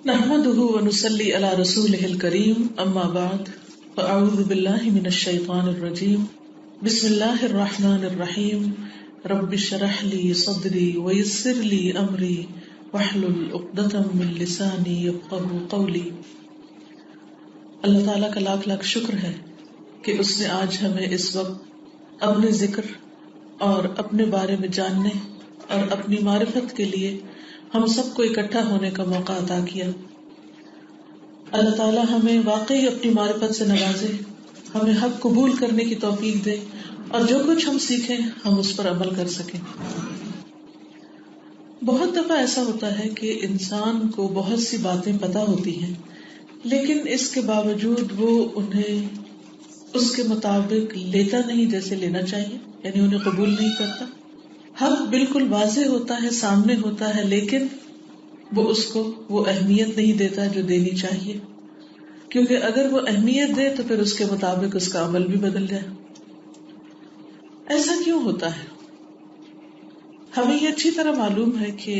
نحمده ونصلي على رسوله الكريم اما بعد فاعوذ بالله من الشيطان الرجيم بسم الله الرحمن الرحيم رب اشرح لي صدري ويسر لي امري واحلل عقدة من لساني يفقهوا قولي۔ اللہ تعالیٰ کا لاکھ لاکھ شکر ہے کہ اس نے آج ہمیں اس وقت اپنے ذکر اور اپنے بارے میں جاننے اور اپنی معرفت کے لیے ہم سب کو اکٹھا ہونے کا موقع عطا کیا۔ اللہ تعالیٰ ہمیں واقعی اپنی معرفت سے نوازے، ہمیں حق قبول کرنے کی توفیق دے اور جو کچھ ہم سیکھیں ہم اس پر عمل کر سکیں۔ بہت دفعہ ایسا ہوتا ہے کہ انسان کو بہت سی باتیں پتہ ہوتی ہیں لیکن اس کے باوجود وہ انہیں اس کے مطابق لیتا نہیں جیسے لینا چاہیے، یعنی انہیں قبول نہیں کرتا۔ حق بالکل واضح ہوتا ہے، سامنے ہوتا ہے، لیکن وہ اس کو وہ اہمیت نہیں دیتا جو دینی چاہیے، کیونکہ اگر وہ اہمیت دے تو پھر اس کے مطابق اس کا عمل بھی بدل جائے۔ ایسا کیوں ہوتا ہے؟ ہمیں یہ اچھی طرح معلوم ہے کہ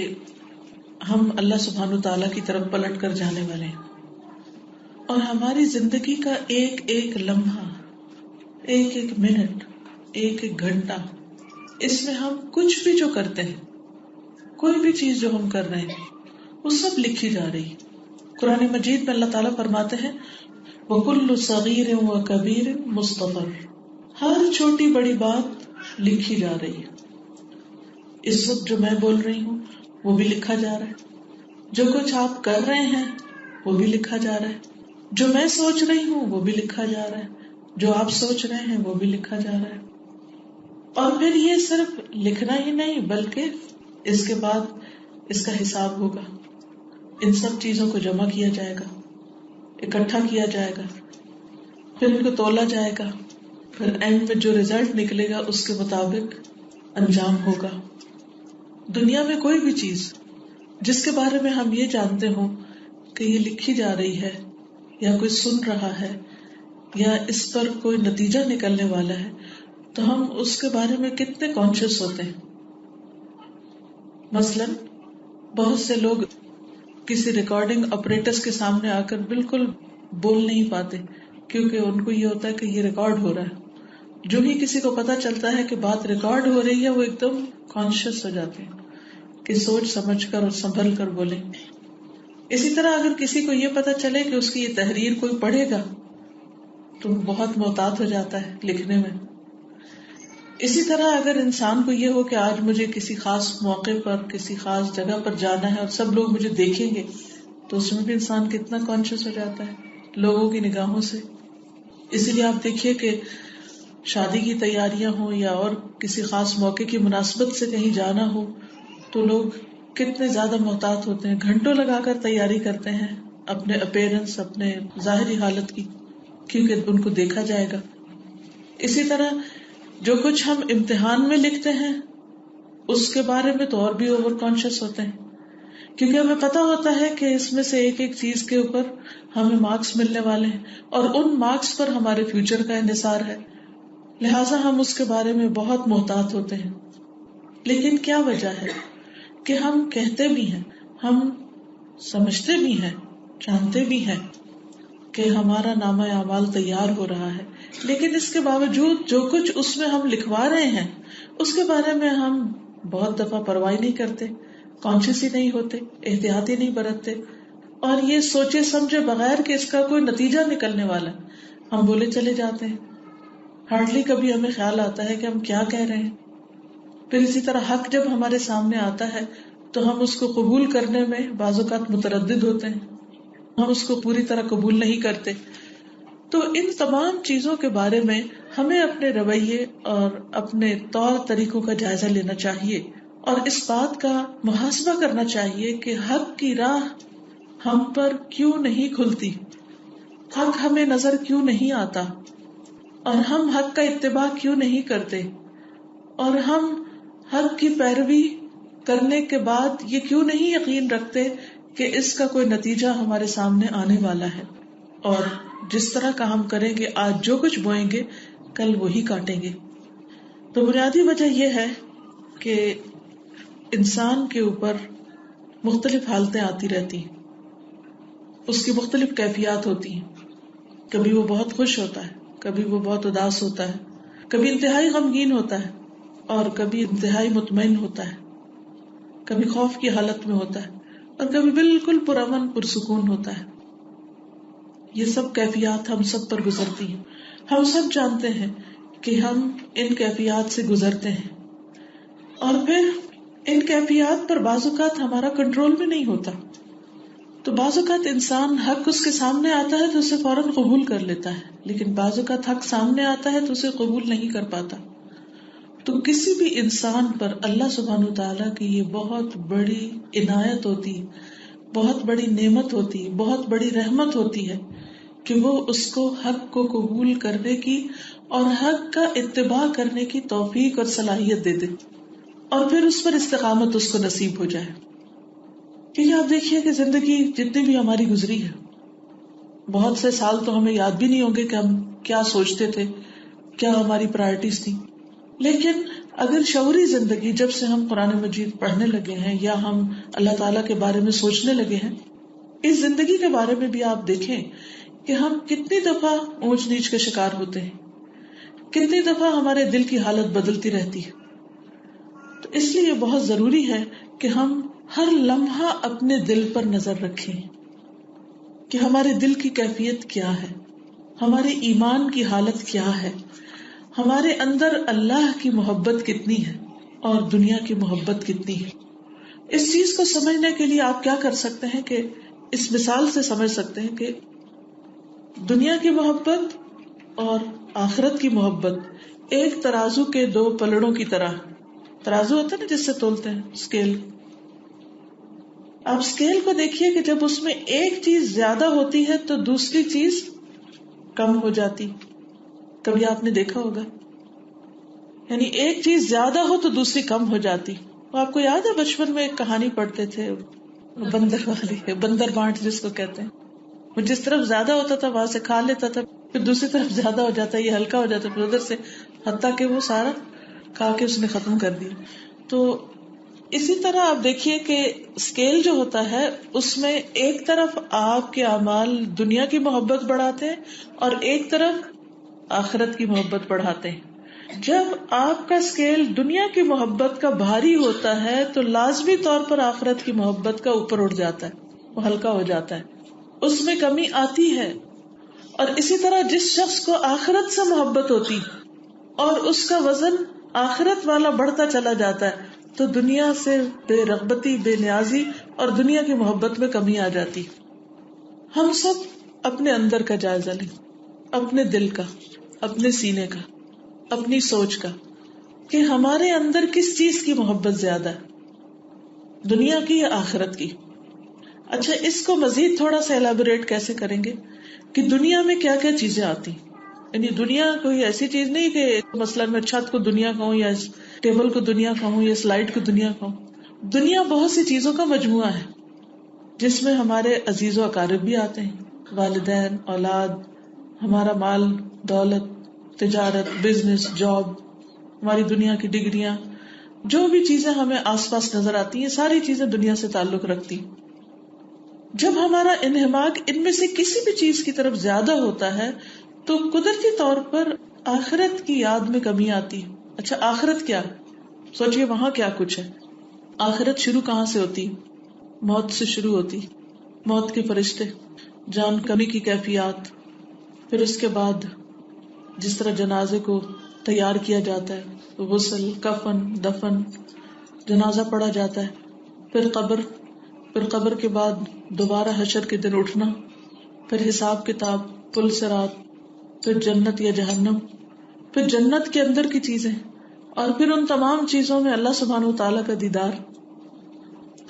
ہم اللہ سبحانہ تعالیٰ کی طرف پلٹ کر جانے والے ہیں اور ہماری زندگی کا ایک ایک لمحہ، ایک ایک منٹ، ایک ایک گھنٹہ، اس میں ہم کچھ بھی جو کرتے ہیں، کوئی بھی چیز جو ہم کر رہے ہیں، وہ سب لکھی جا رہی ہے۔ قرآن مجید میں اللہ تعالیٰ فرماتے ہیں وَكُلُّ صَغِيرٍ وَكَبِيرٍ مُسْتَطَرٌ، ہر چھوٹی بڑی بات لکھی جا رہی ہے۔ اس وقت جو میں بول رہی ہوں وہ بھی لکھا جا رہا ہے، جو کچھ آپ کر رہے ہیں وہ بھی لکھا جا رہا ہے، جو میں سوچ رہی ہوں وہ بھی لکھا جا رہا ہے، جو آپ سوچ رہے ہیں وہ بھی لکھا جا رہا ہے۔ اور پھر یہ صرف لکھنا ہی نہیں بلکہ اس کے بعد اس کا حساب ہوگا، ان سب چیزوں کو جمع کیا جائے گا، اکٹھا کیا جائے گا، پھر ان کو تولا جائے گا، پھر اینڈ میں جو رزلٹ نکلے گا اس کے مطابق انجام ہوگا۔ دنیا میں کوئی بھی چیز جس کے بارے میں ہم یہ جانتے ہوں کہ یہ لکھی جا رہی ہے یا کوئی سن رہا ہے یا اس پر کوئی نتیجہ نکلنے والا ہے تو ہم اس کے بارے میں کتنے کانشیس ہوتے ہیں۔ مثلاً بہت سے لوگ کسی ریکارڈنگ آپریٹرز کے سامنے آ کر بالکل بول نہیں پاتے کیونکہ ان کو یہ ہوتا ہے کہ یہ ریکارڈ ہو رہا ہے۔ جو ہی کسی کو پتا چلتا ہے کہ بات ریکارڈ ہو رہی ہے وہ ایک دم کانشیس ہو جاتے ہیں کہ سوچ سمجھ کر اور سنبھل کر بولیں۔ اسی طرح اگر کسی کو یہ پتا چلے کہ اس کی یہ تحریر کوئی پڑھے گا تو وہ بہت محتاط ہو جاتا ہے لکھنے میں۔ اسی طرح اگر انسان کو یہ ہو کہ آج مجھے کسی خاص موقع پر کسی خاص جگہ پر جانا ہے اور سب لوگ مجھے دیکھیں گے تو اس میں بھی انسان کتنا کانشیس ہو جاتا ہے لوگوں کی نگاہوں سے۔ اسی لیے آپ دیکھیے کہ شادی کی تیاریاں ہوں یا اور کسی خاص موقع کی مناسبت سے کہیں جانا ہو تو لوگ کتنے زیادہ محتاط ہوتے ہیں، گھنٹوں لگا کر تیاری کرتے ہیں اپنے اپیرنس، اپنے ظاہری حالت کی، کیونکہ ان کو دیکھا جائے گا۔ اسی طرح جو کچھ ہم امتحان میں لکھتے ہیں اس کے بارے میں تو اور بھی اوور کانشیس ہوتے ہیں کیونکہ ہمیں پتا ہوتا ہے کہ اس میں سے ایک ایک چیز کے اوپر ہمیں مارکس ملنے والے ہیں اور ان مارکس پر ہمارے فیوچر کا انحصار ہے، لہٰذا ہم اس کے بارے میں بہت محتاط ہوتے ہیں۔ لیکن کیا وجہ ہے کہ ہم کہتے بھی ہیں، ہم سمجھتے بھی ہیں، جانتے بھی ہیں کہ ہمارا نامہ اعمال تیار ہو رہا ہے، لیکن اس کے باوجود جو کچھ اس میں ہم لکھوا رہے ہیں اس کے بارے میں ہم بہت دفعہ پرواہ نہیں کرتے، کانشیس ہی نہیں ہوتے، احتیاط ہی نہیں برتتے، اور یہ سوچے سمجھے بغیر کہ اس کا کوئی نتیجہ نکلنے والا ہے ہم بولے چلے جاتے ہیں۔ ہارڈلی کبھی ہمیں خیال آتا ہے کہ ہم کیا کہہ رہے ہیں۔ پھر اسی طرح حق جب ہمارے سامنے آتا ہے تو ہم اس کو قبول کرنے میں بعض اوقات متردد ہوتے ہیں، ہم اس کو پوری طرح قبول نہیں کرتے۔ تو ان تمام چیزوں کے بارے میں ہمیں اپنے رویے اور اپنے طور طریقوں کا جائزہ لینا چاہیے اور اس بات کا محاسبہ کرنا چاہیے کہ حق کی راہ ہم پر کیوں نہیں کھلتی، حق ہمیں نظر کیوں نہیں آتا، اور ہم حق کا اتباع کیوں نہیں کرتے، اور ہم حق کی پیروی کرنے کے بعد یہ کیوں نہیں یقین رکھتے کہ اس کا کوئی نتیجہ ہمارے سامنے آنے والا ہے، اور جس طرح کا ہم کریں گے آج جو کچھ بوئیں گے کل وہی کاٹیں گے۔ تو بنیادی وجہ یہ ہے کہ انسان کے اوپر مختلف حالتیں آتی رہتی ہیں۔ اس کی مختلف کیفیات ہوتی ہیں. کبھی وہ بہت خوش ہوتا ہے، کبھی وہ بہت اداس ہوتا ہے، کبھی انتہائی غمگین ہوتا ہے اور کبھی انتہائی مطمئن ہوتا ہے، کبھی خوف کی حالت میں ہوتا ہے اور کبھی بالکل پرامن پرسکون ہوتا ہے. یہ سب کیفیات ہم سب پر گزرتی ہیں. ہم سب جانتے ہیں کہ ہم ان کیفیات سے گزرتے ہیں، اور پھر ان کیفیات پر بعض اوقات ہمارا کنٹرول بھی نہیں ہوتا. تو بعض اوقات انسان حق اس کے سامنے آتا ہے تو اسے فوراً قبول کر لیتا ہے، لیکن بعض اوقات حق سامنے آتا ہے تو اسے قبول نہیں کر پاتا. تو کسی بھی انسان پر اللہ سبحانہ وتعالیٰ کی یہ بہت بڑی عنایت ہوتی، بہت بڑی نعمت ہوتی، بہت بڑی رحمت ہوتی ہے کہ وہ اس کو حق کو قبول کرنے کی اور حق کا اتباع کرنے کی توفیق اور صلاحیت دے دے، اور پھر اس پر استقامت اس کو نصیب ہو جائے. کیونکہ آپ دیکھیے کہ زندگی جتنی بھی ہماری گزری ہے، بہت سے سال تو ہمیں یاد بھی نہیں ہوں گے کہ ہم کیا سوچتے تھے، کیا ہماری پرائرٹیز تھی. لیکن اگر شعوری زندگی جب سے ہم قرآن مجید پڑھنے لگے ہیں یا ہم اللہ تعالیٰ کے بارے میں سوچنے لگے ہیں، اس زندگی کے بارے میں بھی آپ دیکھیں کہ ہم کتنی دفعہ اونچ نیچ کے شکار ہوتے ہیں، کتنی دفعہ ہمارے دل کی حالت بدلتی رہتی ہے. تو اس لیے بہت ضروری ہے کہ ہم ہر لمحہ اپنے دل پر نظر رکھیں کہ ہمارے دل کی کیفیت کیا ہے، ہمارے ایمان کی حالت کیا ہے، ہمارے اندر اللہ کی محبت کتنی ہے اور دنیا کی محبت کتنی ہے. اس چیز کو سمجھنے کے لیے آپ کیا کر سکتے ہیں کہ اس مثال سے سمجھ سکتے ہیں کہ دنیا کی محبت اور آخرت کی محبت ایک ترازو کے دو پلڑوں کی طرح. ترازو ہوتا ہے نا جس سے تولتے ہیں، اسکیل. آپ اسکیل کو دیکھیے کہ جب اس میں ایک چیز زیادہ ہوتی ہے تو دوسری چیز کم ہو جاتی. کبھی آپ نے دیکھا ہوگا، یعنی ایک چیز زیادہ ہو تو دوسری کم ہو جاتی. آپ کو یاد ہے بچپن میں ایک کہانی پڑھتے تھے بندر والی، بندر بانٹ جس کو کہتے ہیں. وہ جس طرف زیادہ ہوتا تھا وہاں سے کھا لیتا تھا، پھر دوسری طرف زیادہ ہو جاتا ہے، یہ ہلکا ہو جاتا ہے، پھر ادھر سے، حتیٰ کہ وہ سارا کھا کے اس نے ختم کر دیا. تو اسی طرح آپ دیکھیے کہ اسکیل جو ہوتا ہے اس میں ایک طرف آپ کے اعمال دنیا کی محبت بڑھاتے ہیں اور ایک طرف آخرت کی محبت بڑھاتے ہیں. جب آپ کا اسکیل دنیا کی محبت کا بھاری ہوتا ہے تو لازمی طور پر آخرت کی محبت کا اوپر اٹھ جاتا ہے، وہ ہلکا ہو جاتا ہے، اس میں کمی آتی ہے. اور اسی طرح جس شخص کو آخرت سے محبت ہوتی اور اس کا وزن آخرت والا بڑھتا چلا جاتا ہے تو دنیا سے بے رغبتی، بے نیازی اور دنیا کی محبت میں کمی آ جاتی. ہم سب اپنے اندر کا جائزہ لیں، اپنے دل کا، اپنے سینے کا، اپنی سوچ کا، کہ ہمارے اندر کس چیز کی محبت زیادہ ہے، دنیا کی یا آخرت کی. اچھا، اس کو مزید تھوڑا سا ایلیبوریٹ کیسے کریں گے کہ دنیا میں کیا کیا چیزیں آتی. یعنی دنیا کوئی ایسی چیز نہیں کہ مثلاً میں چھت کو دنیا کہوں یا ٹیبل کو دنیا کہوں یا سلائڈ کو دنیا کہوں. دنیا بہت سی چیزوں کا مجموعہ ہے جس میں ہمارے عزیز و اقارب بھی آتے ہیں، والدین، اولاد، ہمارا مال، دولت، تجارت، بزنس، جاب، ہماری دنیا کی ڈگریاں، جو بھی چیزیں ہمیں آس پاس نظر آتی ہیں ساری چیزیں دنیا سے تعلق رکھتی. جب ہمارا انہماک ان میں سے کسی بھی چیز کی طرف زیادہ ہوتا ہے تو قدرتی طور پر آخرت کی یاد میں کمی آتی. اچھا، آخرت کیا؟ سوچئے وہاں کیا کچھ ہے. آخرت شروع کہاں سے ہوتی؟ موت سے شروع ہوتی. موت کے فرشتے، جان کمی کی کیفیات، پھر اس کے بعد جس طرح جنازے کو تیار کیا جاتا ہے، غسل، کفن، دفن، جنازہ پڑھا جاتا ہے، پھر قبر کے بعد دوبارہ حشر کے دن اٹھنا، پھر حساب کتاب، پل صراط، پھر جنت یا جہنم، پھر جنت کے اندر کی چیزیں، اور پھر ان تمام چیزوں میں اللہ سبحانہ وتعالیٰ کا دیدار.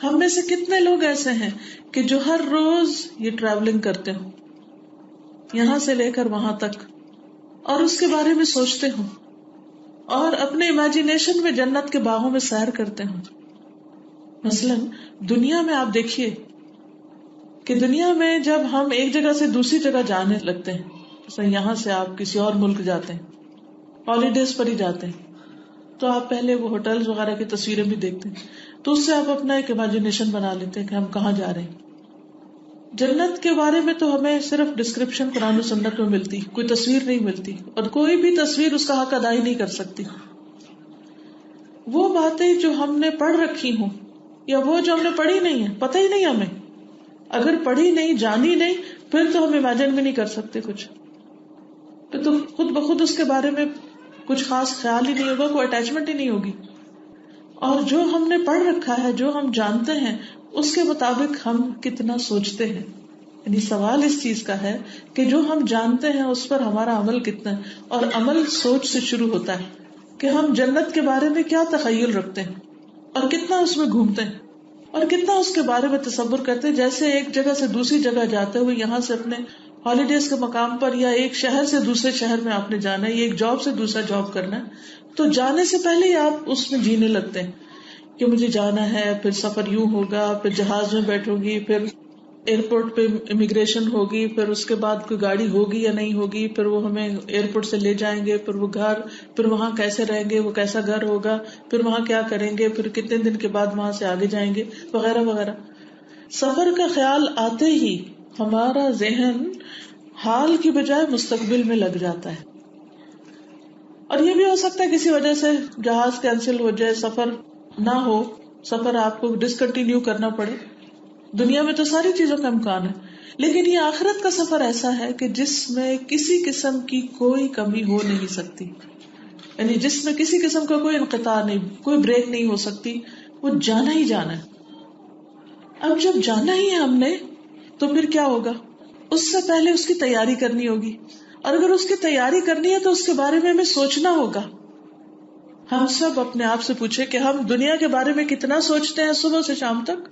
ہم میں سے کتنے لوگ ایسے ہیں کہ جو ہر روز یہ ٹریولنگ کرتے ہوں یہاں سے لے کر وہاں تک اور اس کے بارے میں سوچتے ہوں اور اپنے امیجنیشن میں جنت کے باغوں میں سیر کرتے ہوں. مثلاً دنیا میں آپ دیکھیے کہ دنیا میں جب ہم ایک جگہ سے دوسری جگہ جانے لگتے ہیں، مثلا یہاں سے آپ کسی اور ملک جاتے ہیں، ہالیڈیز پر ہی جاتے ہیں، تو آپ پہلے وہ ہوٹلز وغیرہ کی تصویریں بھی دیکھتے ہیں، تو اس سے آپ اپنا ایک امیجنیشن بنا لیتے ہیں کہ ہم کہاں جا رہے ہیں. جنت کے بارے میں تو ہمیں صرف ڈسکرپشن قرآن و سنت میں ملتی، کوئی تصویر نہیں ملتی، اور کوئی بھی تصویر اس کا حق ادا ہی نہیں کر سکتی. وہ باتیں جو ہم نے پڑھ رکھی ہوں یا وہ جو ہم نے پڑھی نہیں ہے، پتہ ہی نہیں ہمیں، اگر پڑھی نہیں جانی نہیں پھر تو ہم امیجن بھی نہیں کر سکتے کچھ، پھر تو خود بخود اس کے بارے میں کچھ خاص خیال ہی نہیں ہوگا، کوئی اٹیچمنٹ ہی نہیں ہوگی. اور جو ہم نے پڑھ رکھا ہے، جو ہم جانتے ہیں، اس کے مطابق ہم کتنا سوچتے ہیں. یعنی سوال اس چیز کا ہے کہ جو ہم جانتے ہیں اس پر ہمارا عمل کتنا ہے، اور عمل سوچ سے شروع ہوتا ہے کہ ہم جنت کے بارے میں کیا تخیل رکھتے ہیں اور کتنا اس میں گھومتے ہیں اور کتنا اس کے بارے میں تصور کرتے ہیں. جیسے ایک جگہ سے دوسری جگہ جاتے ہوئے، یہاں سے اپنے ہالیڈیز کے مقام پر یا ایک شہر سے دوسرے شہر میں آپ نے جانا ہے، یا ایک جاب سے دوسرا جاب کرنا ہے، تو جانے سے پہلے ہی آپ اس میں جینے لگتے ہیں کہ مجھے جانا ہے، پھر سفر یوں ہوگا، پھر جہاز میں بیٹھوں گی، پھر ایئرپورٹ پہ امیگریشن ہوگی، پھر اس کے بعد کوئی گاڑی ہوگی یا نہیں ہوگی، پھر وہ ہمیں ایئرپورٹ سے لے جائیں گے، پھر وہ گھر، پھر وہاں کیسے رہیں گے، وہ کیسا گھر ہوگا، پھر وہاں کیا کریں گے، پھر کتنے دن کے بعد وہاں سے آگے جائیں گے، وغیرہ وغیرہ. سفر کا خیال آتے ہی ہمارا ذہن حال کی بجائے مستقبل میں لگ جاتا ہے. اور یہ بھی ہو سکتا ہے کسی وجہ سے جہاز کینسل ہو جائے، سفر نہ ہو، سفر آپ کو ڈسکنٹینیو کرنا پڑے. دنیا میں تو ساری چیزوں کا امکان ہے، لیکن یہ آخرت کا سفر ایسا ہے کہ جس میں کسی قسم کی کوئی کمی ہو نہیں سکتی، یعنی جس میں کسی قسم کا کوئی انقطاع نہیں، کوئی بریک نہیں ہو سکتی. وہ جانا ہی جانا ہے. اب جب جانا ہی ہے ہم نے تو پھر کیا ہوگا؟ اس سے پہلے اس کی تیاری کرنی ہوگی، اور اگر اس کی تیاری کرنی ہے تو اس کے بارے میں ہمیں سوچنا ہوگا. ہم سب اپنے آپ سے پوچھیں کہ ہم دنیا کے بارے میں کتنا سوچتے ہیں صبح سے شام تک.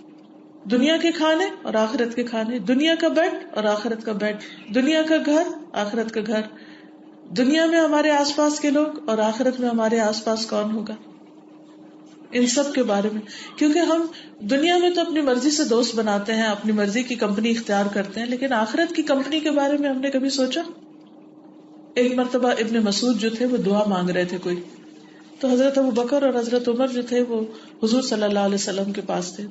دنیا کے کھانے اور آخرت کے کھانے، دنیا کا بیڈ اور آخرت کا بیڈ، دنیا کا گھر، آخرت کا گھر، دنیا میں ہمارے آس پاس کے لوگ اور آخرت میں ہمارے آس پاس کون ہوگا، ان سب کے بارے میں. کیونکہ ہم دنیا میں تو اپنی مرضی سے دوست بناتے ہیں، اپنی مرضی کی کمپنی اختیار کرتے ہیں، لیکن آخرت کی کمپنی کے بارے میں ہم نے کبھی سوچا؟ ایک مرتبہ ابن مسعود جو تھے وہ دعا مانگ رہے تھے کوئی، تو حضرت ابو بکر اور حضرت عمر جو تھے وہ حضور صلی اللہ علیہ وسلم کے پاس تھے.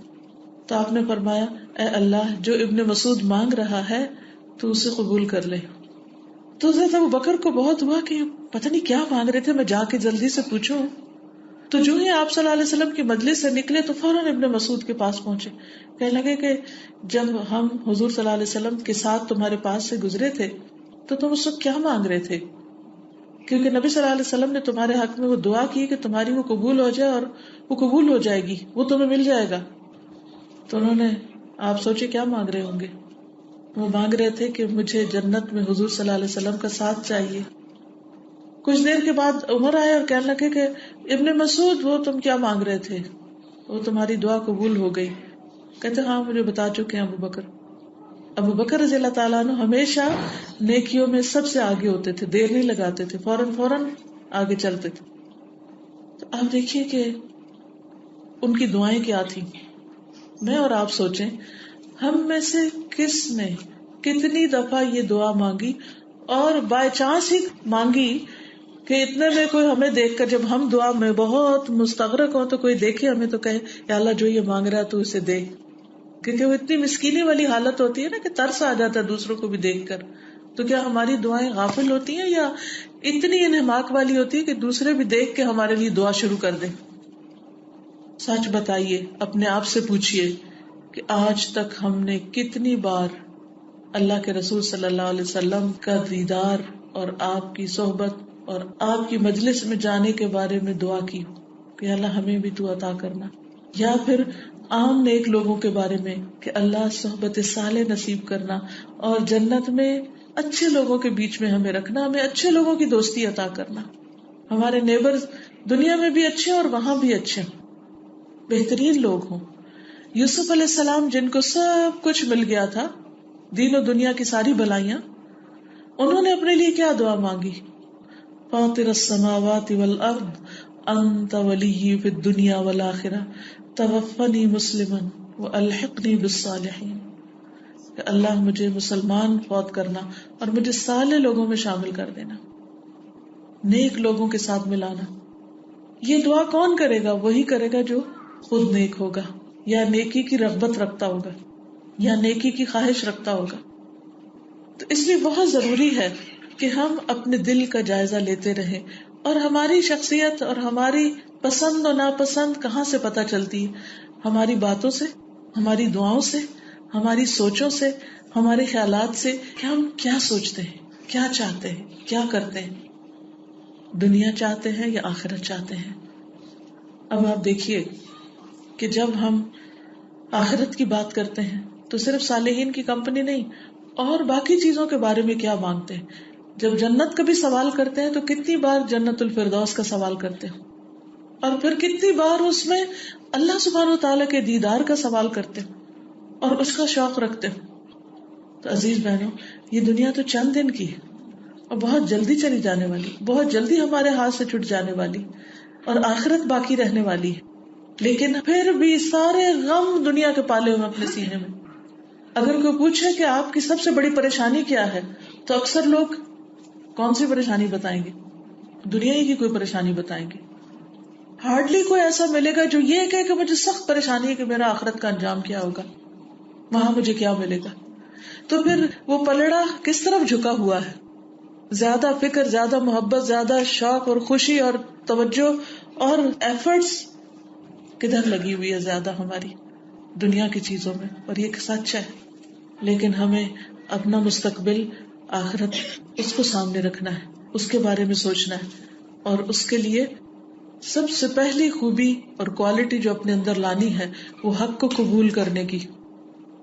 تو آپ نے فرمایا، اے اللہ، جو ابن مسعود مانگ رہا ہے تو اسے قبول کر لے. تو حضرت ابو بکر کو بہت ہوا کہ پتہ نہیں کیا مانگ رہے تھے، میں جا کے جلدی سے پوچھوں. تو جو ہی آپ صلی اللہ علیہ وسلم کی مجلس سے نکلے تو فوراً ابن مسعود کے پاس پہنچے. کہنے لگے کہ جب ہم حضور صلی اللہ علیہ وسلم کے ساتھ تمہارے پاس سے گزرے تھے تو تم اس وقت کیا مانگ رہے تھے؟ کیونکہ نبی صلی اللہ علیہ وسلم نے تمہارے حق میں وہ دعا کی کہ تمہاری وہ قبول ہو جائے، اور وہ قبول ہو جائے گی، وہ تمہیں مل جائے گا. تو انہوں نے، آپ سوچے کیا مانگ رہے ہوں گے؟ وہ مانگ رہے تھے کہ مجھے جنت میں حضور صلی اللہ علیہ وسلم کا ساتھ چاہیے. کچھ دیر کے بعد عمر آئے اور کہنے لگے کہ ابن مسعود، وہ تم کیا مانگ رہے تھے؟ وہ تمہاری دعا قبول ہو گئی. کہتے ہاں مجھے بتا چکے ہیں ابو بکر. ابو بکر رضی اللہ تعالیٰ عنہ ہمیشہ نیکیوں میں سب سے آگے ہوتے تھے، دیر نہیں لگاتے تھے، فوراً آگے چلتے تھے. تو آپ دیکھیے کہ ان کی دعائیں کیا تھیں. میں اور آپ سوچیں، ہم میں سے کس نے کتنی دفعہ یہ دعا مانگی اور بائی چانس ہی مانگی کہ اتنے میں کوئی ہمیں دیکھ کر، جب ہم دعا میں بہت مستغرق ہوں تو کوئی دیکھے ہمیں تو کہے یا اللہ جو یہ مانگ رہا ہے تو اسے دے. کیونکہ وہ اتنی مسکینی والی حالت ہوتی ہے نا کہ ترس آ جاتا ہے دوسروں کو بھی دیکھ کر. تو کیا ہماری دعائیں غافل ہوتی ہیں یا اتنی انہماک والی ہوتی ہے کہ دوسرے بھی دیکھ کے ہمارے لیے دعا شروع کر دیں؟ سچ بتائیے، اپنے آپ سے پوچھئے کہ آج تک ہم نے کتنی بار اللہ کے رسول صلی اللہ علیہ وسلم کا دیدار اور آپ کی صحبت اور آپ کی مجلس میں جانے کے بارے میں دعا کی کہ اللہ ہمیں بھی تو عطا کرنا. یا پھر عام نیک لوگوں کے بارے میں کہ اللہ صحبت صالح نصیب کرنا اور جنت میں اچھے لوگوں کے بیچ میں ہمیں رکھنا، ہمیں اچھے لوگوں کی دوستی عطا کرنا، ہمارے نیبرز دنیا میں بھی اچھے اور وہاں بھی اچھے، بہترین لوگ ہوں. یوسف علیہ السلام جن کو سب کچھ مل گیا تھا، دین و دنیا کی ساری بھلائیاں، انہوں نے اپنے لیے کیا دعا مانگی؟ فاطر السماوات والارض انت ولی فی الدنیا والآخرہ توفنی مسلما والحقنی بالصالحین. کہ اللہ مجھے مسلمان فوت کرنا اور مجھے صالح لوگوں میں شامل کر دینا، نیک لوگوں کے ساتھ ملانا. یہ دعا کون کرے گا؟ وہی کرے گا جو خود نیک ہوگا یا نیکی کی رغبت رکھتا ہوگا. یا نیکی کی خواہش رکھتا ہوگا. تو اس لیے بہت ضروری ہے کہ ہم اپنے دل کا جائزہ لیتے رہیں. اور ہماری شخصیت اور ہماری پسند و ناپسند کہاں سے پتہ چلتی ہے؟ ہماری باتوں سے، ہماری دعاؤں سے، ہماری سوچوں سے، ہمارے خیالات سے کہ ہم کیا سوچتے ہیں، کیا چاہتے ہیں، کیا کرتے ہیں، دنیا چاہتے ہیں یا آخرت چاہتے ہیں. اب آپ دیکھیے کہ جب ہم آخرت کی بات کرتے ہیں تو صرف صالحین کی کمپنی نہیں، اور باقی چیزوں کے بارے میں کیا مانگتے ہیں. جب جنت کا بھی سوال کرتے ہیں تو کتنی بار جنت الفردوس کا سوال کرتے ہیں، اور پھر کتنی بار اس میں اللہ سبحانہ و تعالیٰ کے دیدار کا سوال کرتے ہیں اور اس کا شوق رکھتے ہیں. تو عزیز بہنوں، یہ دنیا تو چند دن کی ہے اور بہت جلدی چلی جانے والی، بہت جلدی ہمارے ہاتھ سے چھٹ جانے والی، اور آخرت باقی رہنے والی ہے. لیکن پھر بھی سارے غم دنیا کے پالے ہوئے اپنے سینے میں. اگر کوئی پوچھے کہ آپ کی سب سے بڑی پریشانی کیا ہے تو اکثر لوگ کون سی پریشانی بتائیں گے؟ دنیا ہی کی کوئی پریشانی بتائیں گے. ہارڈلی کوئی ایسا ملے گا جو یہ کہے کہ مجھے سخت پریشانی ہے کہ میرا آخرت کا انجام کیا ہوگا، وہاں مجھے کیا ملے گا. تو پھر وہ پلڑا کس طرف جھکا ہوا ہے؟ زیادہ فکر، زیادہ محبت، زیادہ شوق اور خوشی اور توجہ اور ایفرٹس کدھر لگی ہوئی ہے؟ زیادہ ہماری دنیا کی چیزوں میں. اور یہ سچ ہے، لیکن ہمیں اپنا مستقبل، آخرت، اس کو سامنے رکھنا ہے، اس کے بارے میں سوچنا ہے. اور اس کے لیے سب سے پہلی خوبی اور کوالٹی جو اپنے اندر لانی ہے وہ حق کو قبول کرنے کی،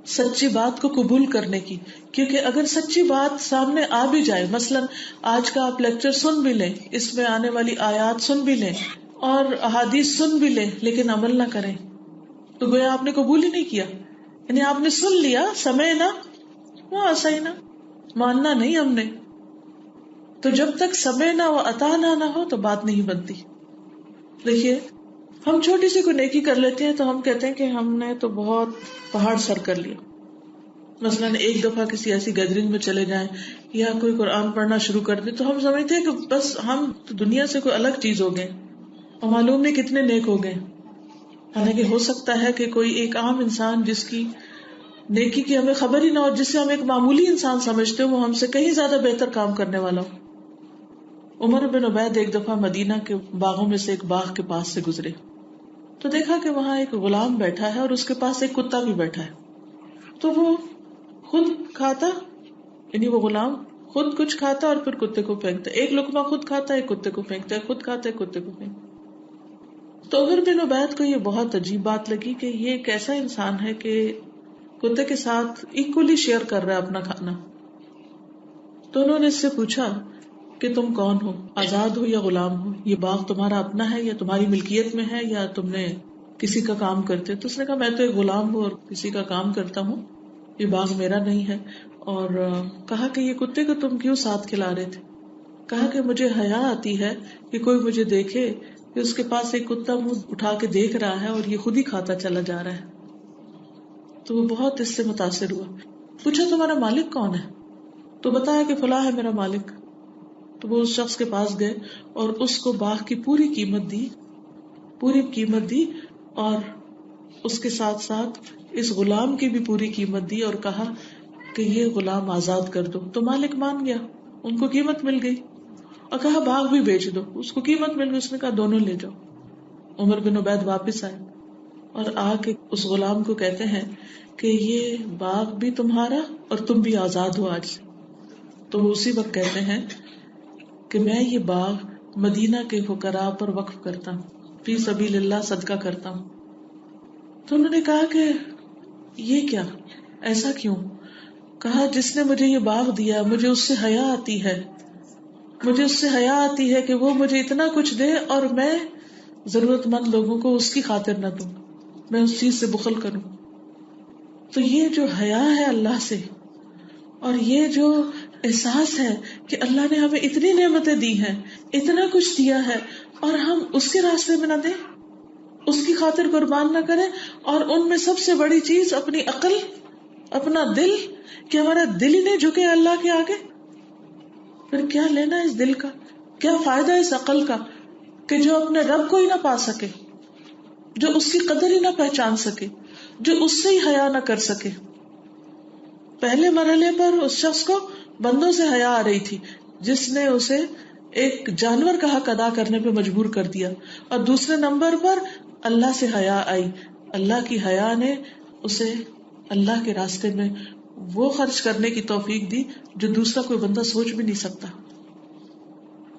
سچی بات کو قبول کرنے کی. کیونکہ اگر سچی بات سامنے آ بھی جائے، مثلا آج کا آپ لیکچر سن بھی لیں، اس میں آنے والی آیات سن بھی لیں اور احادیث سن بھی لیں، لیکن عمل نہ کریں تو گویا آپ نے قبول ہی نہیں کیا. یعنی آپ نے سن لیا، سمعنا وعصینا، ماننا نہیں ہم نے. تو جب تک سمعنا واطعنا نہ ہو تو بات نہیں بنتی. دیکھیے، ہم چھوٹی سی کوئی نیکی کر لیتے ہیں تو ہم کہتے ہیں کہ ہم نے تو بہت پہاڑ سر کر لیا. مثلاً ایک دفعہ کسی ایسی گیدرنگ میں چلے جائیں یا کوئی قرآن پڑھنا شروع کر دے تو ہم سمجھتے ہیں کہ بس ہم تو دنیا سے کوئی الگ چیز ہو گئے اور معلوم نہیں کتنے نیک ہو گئے. حالانکہ ہو سکتا ہے کہ کوئی ایک عام انسان جس کی نیکی کی ہمیں خبر ہی نہ ہو، جسے ہم ایک معمولی انسان سمجھتے ہو، وہ ہم سے کہیں زیادہ بہتر کام کرنے والا ہو. عمر بن عبید ایک دفعہ مدینہ کے باغوں میں سے ایک باغ کے پاس سے گزرے تو دیکھا کہ وہاں ایک غلام بیٹھا ہے اور اس کے پاس ایک کتا بھی بیٹھا ہے. تو وہ خود کھاتا، یعنی وہ غلام خود کچھ کھاتا اور پھر کتے کو پھینکتا. ایک لقمہ خود کھاتا ہے، ایک کتے کو پھینکتا ہے، خود کھاتا ہے، کتے کو پھینکتا. تو عمر بن عبید کو یہ بہت عجیب بات لگی کہ یہ ایک ایسا انسان ہے کہ کتے کے ساتھ ایکولی شیئر کر رہا ہے اپنا کھانا. تو انہوں نے اس سے پوچھا کہ تم کون ہو، آزاد ہو یا غلام ہو؟ یہ باغ تمہارا اپنا ہے یا تمہاری ملکیت میں ہے یا تم نے کسی کا کام کرتے؟ تو اس نے کہا میں تو ایک غلام ہوں اور کسی کا کام کرتا ہوں، یہ باغ میرا نہیں ہے. اور کہا کہ یہ کتے کو تم کیوں ساتھ کھلا رہے تھے؟ کہا کہ مجھے حیا آتی ہے کہ کوئی مجھے دیکھے کہ اس کے پاس ایک کتا منہ اٹھا کے دیکھ رہا ہے اور یہ خود ہی کھاتا چلا جا رہا ہے. تو وہ بہت اس سے متاثر ہوا. پوچھا تمہارا مالک کون ہے؟ تو بتایا کہ فلاں ہے میرا مالک. تو وہ اس شخص کے پاس گئے اور اس کو باغ کی پوری قیمت دی اور اس کے ساتھ ساتھ اس غلام کی بھی پوری قیمت دی اور کہا کہ یہ غلام آزاد کر دو. تو مالک مان گیا، ان کو قیمت مل گئی. اور کہا باغ بھی بیچ دو، اس کو قیمت مل گئی. اس نے کہا دونوں لے جاؤ. عمر بن عبید واپس آئے اور آ کے اس غلام کو کہتے ہیں کہ یہ باغ بھی تمہارا اور تم بھی آزاد ہو آج سے. تو وہ اسی وقت کہتے ہیں کہ میں یہ باغ مدینہ کے فقراء پر وقف کرتا ہوں، فی سبیل اللہ صدقہ کرتا ہوں. تو انہوں نے کہا کہ یہ کیا، ایسا کیوں؟ کہا جس نے مجھے یہ باغ دیا مجھے اس سے حیا آتی ہے کہ وہ مجھے اتنا کچھ دے اور میں ضرورت مند لوگوں کو اس کی خاطر نہ دوں، میں اس چیز سے بخل کروں. تو یہ جو حیا ہے اللہ سے اور یہ جو احساس ہے کہ اللہ نے ہمیں اتنی نعمتیں دی ہیں، اتنا کچھ دیا ہے، اور ہم اس کے راستے میں نہ دیں، اس کی خاطر قربان نہ کریں. اور ان میں سب سے بڑی چیز اپنی عقل، اپنا دل، کہ ہمارا دل ہی نہیں جھکے اللہ کے آگے. پھر کیا لینا اس دل کا، کیا فائدہ اس عقل کا کہ جو اپنے رب کو ہی نہ پا سکے، جو اس کی قدر ہی نہ پہچان سکے، جو اس سے ہی حیا نہ کر سکے. پہلے مرحلے پر اس شخص کو بندوں سے حیا آ رہی تھی جس نے اسے ایک جانور کا حق ادا کرنے پہ مجبور کر دیا، اور دوسرے نمبر پر اللہ سے حیا آئی، اللہ کی حیا نے اسے اللہ کے راستے میں وہ خرچ کرنے کی توفیق دی جو دوسرا کوئی بندہ سوچ بھی نہیں سکتا.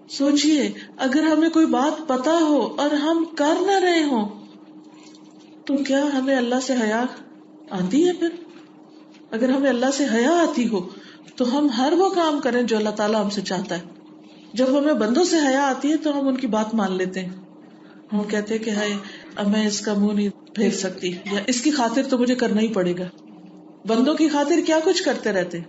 سوچئے اگر ہمیں کوئی بات پتا ہو اور ہم کر نہ رہے ہوں تو کیا ہمیں اللہ سے حیا آتی ہے؟ پھر اگر ہمیں اللہ سے حیا آتی ہو تو ہم ہر وہ کام کریں جو اللہ تعالیٰ ہم سے چاہتا ہے. جب ہمیں بندوں سے حیا آتی ہے تو ہم ان کی بات مان لیتے ہیں. ہم کہتے ہیں کہ ہائے اب میں اس کا منہ نہیں پھیر سکتی، یا اس کی خاطر تو مجھے کرنا ہی پڑے گا. بندوں کی خاطر کیا کچھ کرتے رہتے ہیں.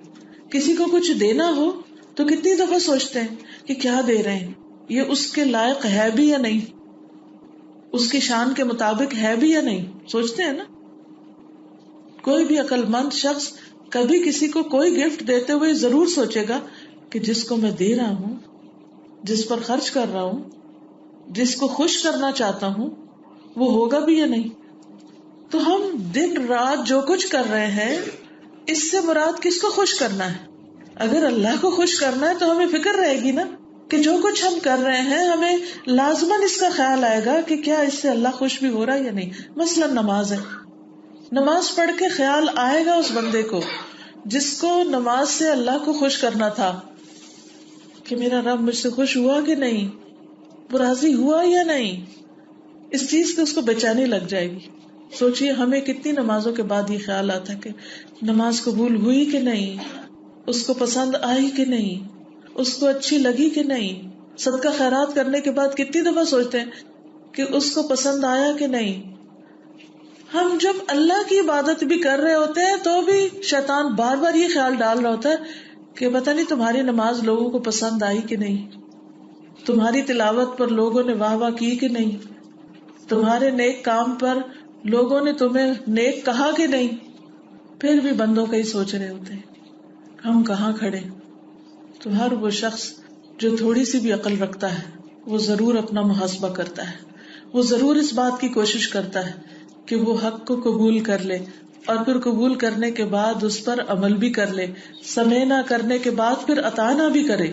کسی کو کچھ دینا ہو تو کتنی دفعہ سوچتے ہیں کہ کیا دے رہے ہیں، یہ اس کے لائق ہے بھی یا نہیں، اس کی شان کے مطابق ہے بھی یا نہیں. سوچتے ہیں نا. کوئی بھی عقل مند شخص کبھی کسی کو کوئی گفٹ دیتے ہوئے ضرور سوچے گا کہ جس کو میں دے رہا ہوں، جس پر خرچ کر رہا ہوں، جس کو خوش کرنا چاہتا ہوں، وہ ہوگا بھی یا نہیں. تو ہم دن رات جو کچھ کر رہے ہیں اس سے مراد کس کو خوش کرنا ہے؟ اگر اللہ کو خوش کرنا ہے تو ہمیں فکر رہے گی نا کہ جو کچھ ہم کر رہے ہیں ہمیں لازماً اس کا خیال آئے گا کہ کیا اس سے اللہ خوش بھی ہو رہا ہے یا نہیں. مثلا نماز ہے، نماز پڑھ کے خیال آئے گا اس بندے کو جس کو نماز سے اللہ کو خوش کرنا تھا کہ میرا رب مجھ سے خوش ہوا کہ نہیں، وہ راضی ہوا یا نہیں. اس چیز سے اس کو بے چینی لگ جائے گی. سوچئے ہمیں کتنی نمازوں کے بعد یہ خیال آتا ہے کہ نماز قبول ہوئی کہ نہیں، اس کو پسند آئی کہ نہیں، اس کو اچھی لگی کہ نہیں. صدقہ خیرات کرنے کے بعد کتنی دفعہ سوچتے ہیں کہ اس کو پسند آیا کہ نہیں. ہم جب اللہ کی عبادت بھی کر رہے ہوتے ہیں تو بھی شیطان بار بار یہ خیال ڈال رہا ہوتا ہے کہ پتہ نہیں تمہاری نماز لوگوں کو پسند آئی کہ نہیں، تمہاری تلاوت پر لوگوں نے واہ واہ کی کہ نہیں، تمہارے نیک کام پر لوگوں نے تمہیں نیک کہا کہ نہیں. پھر بھی بندوں کا ہی سوچ رہے ہوتے ہیں ہم کہاں کھڑے. تو ہر وہ شخص جو تھوڑی سی بھی عقل رکھتا ہے وہ ضرور اپنا محاسبہ کرتا ہے، وہ ضرور اس بات کی کوشش کرتا ہے کہ وہ حق کو قبول کر لے، اور پھر قبول کرنے کے بعد اس پر عمل بھی کر لے، سمے نہ کرنے کے بعد پھر عطا نہ بھی کرے.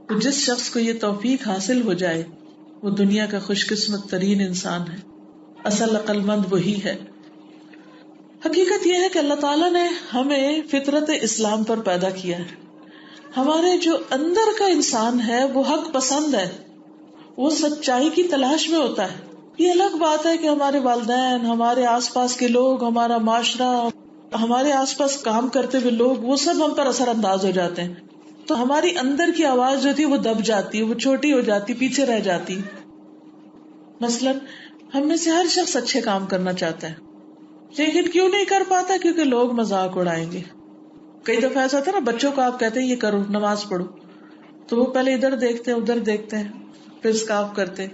تو جس شخص کو یہ توفیق حاصل ہو جائے وہ دنیا کا خوش قسمت ترین انسان ہے. اصل عقل مند وہی ہے. حقیقت یہ ہے کہ اللہ تعالیٰ نے ہمیں فطرت اسلام پر پیدا کیا ہے. ہمارے جو اندر کا انسان ہے وہ حق پسند ہے، وہ سچائی کی تلاش میں ہوتا ہے. یہ الگ بات ہے کہ ہمارے والدین، ہمارے آس پاس کے لوگ، ہمارا معاشرہ، ہمارے آس پاس کام کرتے ہوئے لوگ، وہ سب ہم پر اثر انداز ہو جاتے ہیں تو ہماری اندر کی آواز جو تھی وہ دب جاتی ہے، وہ چھوٹی ہو جاتی، پیچھے رہ جاتی. مثلا ہم میں سے ہر شخص اچھے کام کرنا چاہتا ہے لیکن کیوں نہیں کر پاتا؟ کیونکہ لوگ مذاق اڑائیں گے. کئی دفعہ ایسا ہوتا ہے نا، بچوں کو آپ کہتے ہیں یہ کرو، نماز پڑھو، تو وہ پہلے ادھر دیکھتے ہیں، ادھر دیکھتے ہیں، پھر اسکاف کرتے،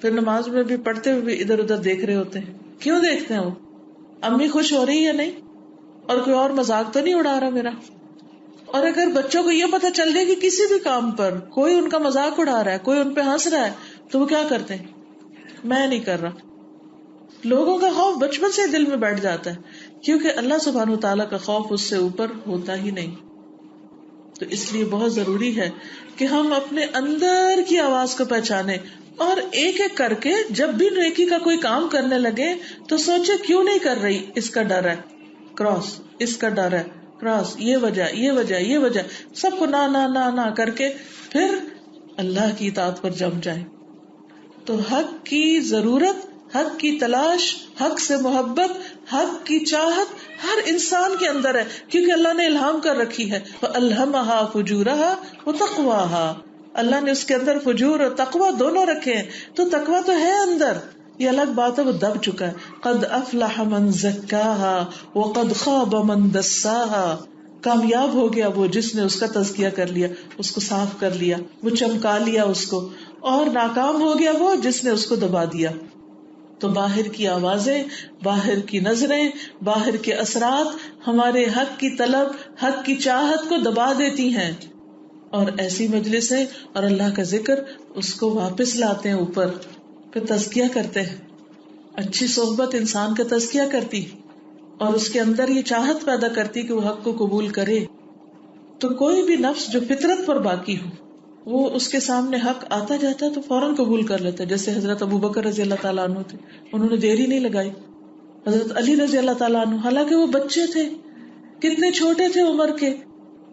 پھر نماز میں بھی پڑھتے ہوئے ادھر ادھر دیکھ رہے ہوتے ہیں. کیوں دیکھتے ہیں؟ وہ امی خوش ہو رہی ہے نہیں، اور کوئی اور مذاق تو نہیں اڑا رہا میرا. اور اگر بچوں کو یہ پتہ چل جائے کہ کسی بھی کام پر کوئی ان کا مذاق اڑا رہا ہے، کوئی ان پہ ہنس رہا ہے، تو وہ کیا کرتے ہیں؟ میں نہیں کر رہا. لوگوں کا خوف بچپن سے دل میں بیٹھ جاتا ہے کیونکہ اللہ سبحانہ وتعالیٰ کا خوف اس سے اوپر ہوتا ہی نہیں. تو اس لیے بہت ضروری ہے کہ ہم اپنے اندر کی آواز کو پہچانے، اور ایک ایک کر کے جب بھی نیکی کا کوئی کام کرنے لگے تو سوچے کیوں نہیں کر رہی. اس کا ڈر ہے کراس، اس کا ڈر ہے کراس، یہ وجہ، یہ وجہ، یہ وجہ، سب کو نہ نہ نہ نہ کر کے پھر اللہ کی اطاعت پر جم جائیں. تو حق کی ضرورت، حق کی تلاش، حق سے محبت، حق کی چاہت ہر انسان کے اندر ہے کیونکہ اللہ نے الہام کر رکھی ہے. فَأَلْهَمَهَا فُجُورَهَا وَتَقْوَاهَا، اللہ نے اس کے اندر فجور اور تقوی دونوں رکھے ہیں. تو تقوی تو ہے اندر، یہ الگ بات ہے وہ دب چکا ہے. قد افلح من زکاها وقد خاب من دساها، کامیاب ہو گیا وہ جس نے اس کا تزکیہ کر لیا، اس کو صاف کر لیا، وہ چمکا لیا اس کو، اور ناکام ہو گیا وہ جس نے اس کو دبا دیا. تو باہر کی آوازیں، باہر کی نظریں، باہر کے اثرات ہمارے حق کی طلب، حق کی چاہت کو دبا دیتی ہیں، اور ایسی مجلسیں اور اللہ کا ذکر اس کو واپس لاتے ہیں اوپر، پھر تزکیہ کرتے ہیں. اچھی صحبت انسان کا تزکیہ کرتی. اور اس کے اندر یہ چاہت پیدا کرتی کہ وہ حق کو قبول کرے. تو کوئی بھی نفس جو فطرت پر باقی ہو وہ اس کے سامنے حق آتا جاتا ہے تو فوراً قبول کر لیتا ہے. جیسے حضرت ابوبکر رضی اللہ تعالیٰ عنہ تھے, انہوں نے دیر ہی نہیں لگائی. حضرت علی رضی اللہ تعالیٰ عنہ, حالانکہ وہ بچے تھے, کتنے چھوٹے تھے عمر کے,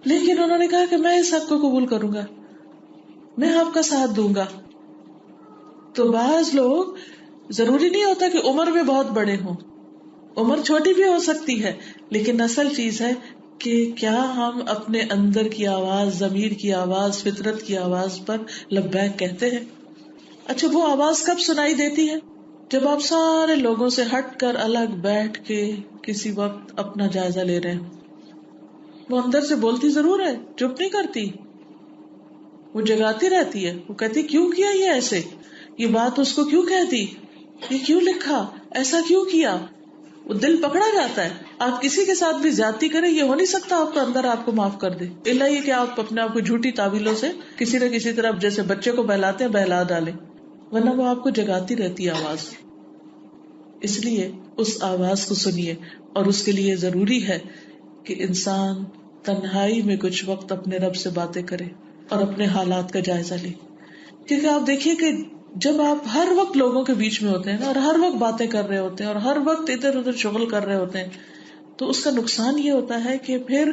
لیکن انہوں نے کہا کہ میں اس حق کو قبول کروں گا, میں آپ کا ساتھ دوں گا. تو بعض لوگ, ضروری نہیں ہوتا کہ عمر میں بہت بڑے ہوں, عمر چھوٹی بھی ہو سکتی ہے, لیکن اصل چیز ہے کہ کیا ہم اپنے اندر کی آواز, ضمیر کی آواز, فطرت کی آواز پر لبیک کہتے ہیں. اچھا, وہ آواز کب سنائی دیتی ہے؟ جب آپ سارے لوگوں سے ہٹ کر الگ بیٹھ کے کسی وقت اپنا جائزہ لے رہے ہوں. وہ اندر سے بولتی ضرور ہے, چپ نہیں کرتی, وہ جگاتی رہتی ہے. وہ کہتی کیوں کیا یہ ایسے, یہ بات اس کو کیوں کہہ دی, یہ کیوں لکھا, ایسا کیوں کیا. وہ دل پکڑا جاتا ہے. آپ کسی کے ساتھ بھی زیادتی کریں, یہ ہو نہیں سکتا آپ کا اندر آپ کو معاف کر دے, الا یہ کہ آپ اپنے آپ کو جھوٹی تعویلوں سے کسی نہ کسی طرح جیسے بچے کو بہلاتے ہیں بہلا ڈالیں, ورنہ وہ آپ کو جگاتی رہتی ہے آواز. اس لیے اس آواز کو سنیے, اور اس کے لیے ضروری ہے کہ انسان تنہائی میں کچھ وقت اپنے رب سے باتیں کرے اور اپنے حالات کا جائزہ لے. کیونکہ آپ دیکھیے کہ جب آپ ہر وقت لوگوں کے بیچ میں ہوتے ہیں اور ہر وقت باتیں کر رہے ہوتے ہیں اور ہر وقت ادھر ادھر شغل کر رہے ہوتے ہیں, تو اس کا نقصان یہ ہوتا ہے کہ پھر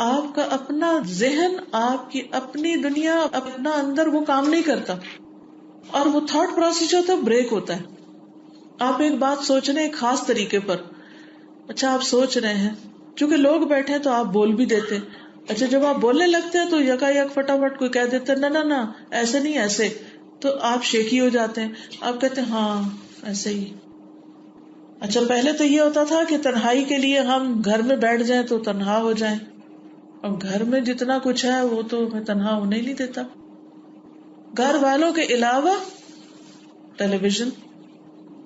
آپ کا اپنا ذہن, آپ کی اپنی دنیا, اپنا اندر وہ کام نہیں کرتا, اور وہ تھاٹ پروسیس جو ہوتا ہے بریک ہوتا ہے. آپ ایک بات سوچ رہے ہیں ایک خاص طریقے پر, اچھا آپ سوچ رہے ہیں, چونکہ لوگ بیٹھے ہیں تو آپ بول بھی دیتے. اچھا جب آپ بولنے لگتے ہیں تو یکا یک فٹافٹ کوئی کہہ دیتا ہے نہ ایسے نہیں ایسے, تو آپ شیکی ہو جاتے ہیں. آپ کہتے ہیں ہاں ایسے ہی. اچھا پہلے تو یہ ہوتا تھا کہ تنہائی کے لیے ہم گھر میں بیٹھ جائیں تو تنہا ہو جائیں, اب گھر میں جتنا کچھ ہے وہ تو میں تنہا ہونے ہی نہیں دیتا. گھر والوں کے علاوہ ٹیلی ویژن,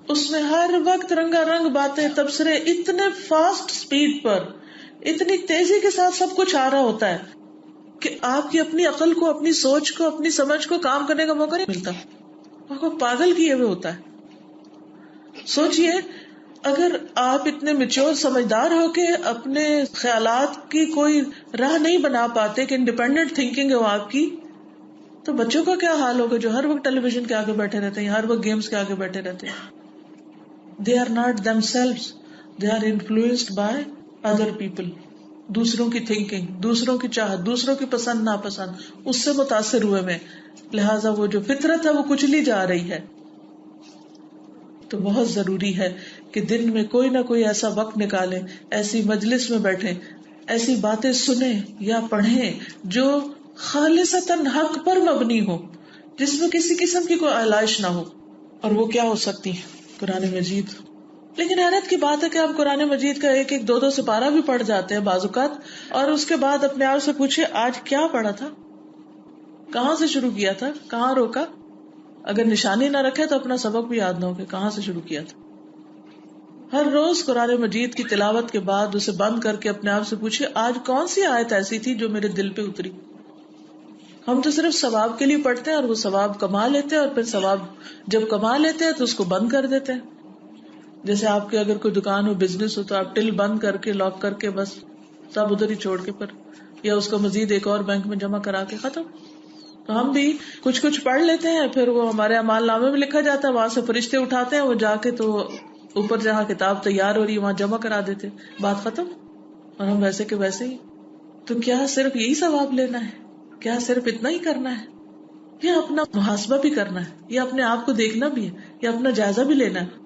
اس میں ہر وقت رنگا رنگ باتیں, تبصرے, اتنے فاسٹ سپیڈ پر, اتنی تیزی کے ساتھ سب کچھ آ رہا ہوتا ہے کہ آپ کی اپنی عقل کو, اپنی سوچ کو, اپنی سمجھ کو کام کرنے کا موقع نہیں ملتا. آپ کو پاگل کیے ہوئے ہوتا ہے. سوچئے اگر آپ اتنے میچور سمجھدار ہو کے اپنے خیالات کی کوئی راہ نہیں بنا پاتے کہ انڈیپینڈنٹ تھنکنگ ہے وہ آپ کی, تو بچوں کا کیا حال ہوگا جو ہر وقت ٹیلی ویژن کے آگے بیٹھے رہتے ہیں, ہر وقت گیمز کے آگے بیٹھے رہتے ہیں. They are not themselves, they are influenced by other people. دوسروں کی تھنکنگ, دوسروں کی چاہت, دوسروں کی پسند ناپسند, اس سے متاثر ہوئے میں, لہٰذا وہ جو فطرت ہے وہ کچلی جا رہی ہے. تو بہت ضروری ہے کہ دن میں کوئی نہ کوئی ایسا وقت نکالیں, ایسی مجلس میں بیٹھیں, ایسی باتیں سنیں یا پڑھیں جو خالصتاً حق پر مبنی ہو, جس میں کسی قسم کی کوئی آلائش نہ ہو. اور وہ کیا ہو سکتی ہے؟ قرآن مجید. لیکن حیرت کی بات ہے کہ آپ قرآن مجید کا ایک ایک دو دو سپارہ بھی پڑھ جاتے ہیں بعض اوقات, اور اس کے بعد اپنے آپ سے پوچھے آج کیا پڑھا تھا, کہاں سے شروع کیا تھا, کہاں روکا. اگر نشانی نہ رکھے تو اپنا سبق بھی یاد نہ ہو کہ کہاں سے شروع کیا تھا. ہر روز قرآن مجید کی تلاوت کے بعد اسے بند کر کے اپنے آپ سے پوچھے آج کون سی آیت ایسی تھی جو میرے دل پہ اتری. ہم تو صرف ثواب کے لیے پڑھتے ہیں اور وہ ثواب کما لیتے ہیں, اور پھر ثواب جب کما لیتے ہیں تو اس کو بند کر دیتے ہیں. جیسے آپ کے اگر کوئی دکان ہو, بزنس ہو, تو آپ ٹل بند کر کے, لاک کر کے, بس سب ادھر ہی چھوڑ کے پھر, یا اس کو مزید ایک اور بینک میں جمع کرا کے ختم. تو ہم بھی کچھ کچھ پڑھ لیتے ہیں, پھر وہ ہمارے اعمال نامے میں لکھا جاتا ہے, وہاں سے فرشتے اٹھاتے ہیں, وہ جا کے تو اوپر جہاں کتاب تیار ہو رہی ہے وہاں جمع کرا دیتے, بات ختم, اور ہم ویسے کے ویسے ہی. تو کیا صرف یہی ثواب لینا ہے؟ کیا صرف اتنا ہی کرنا ہے؟ یا اپنا محاسبہ بھی کرنا ہے, یا اپنے آپ کو دیکھنا بھی ہے, یا اپنا جائزہ بھی لینا ہے؟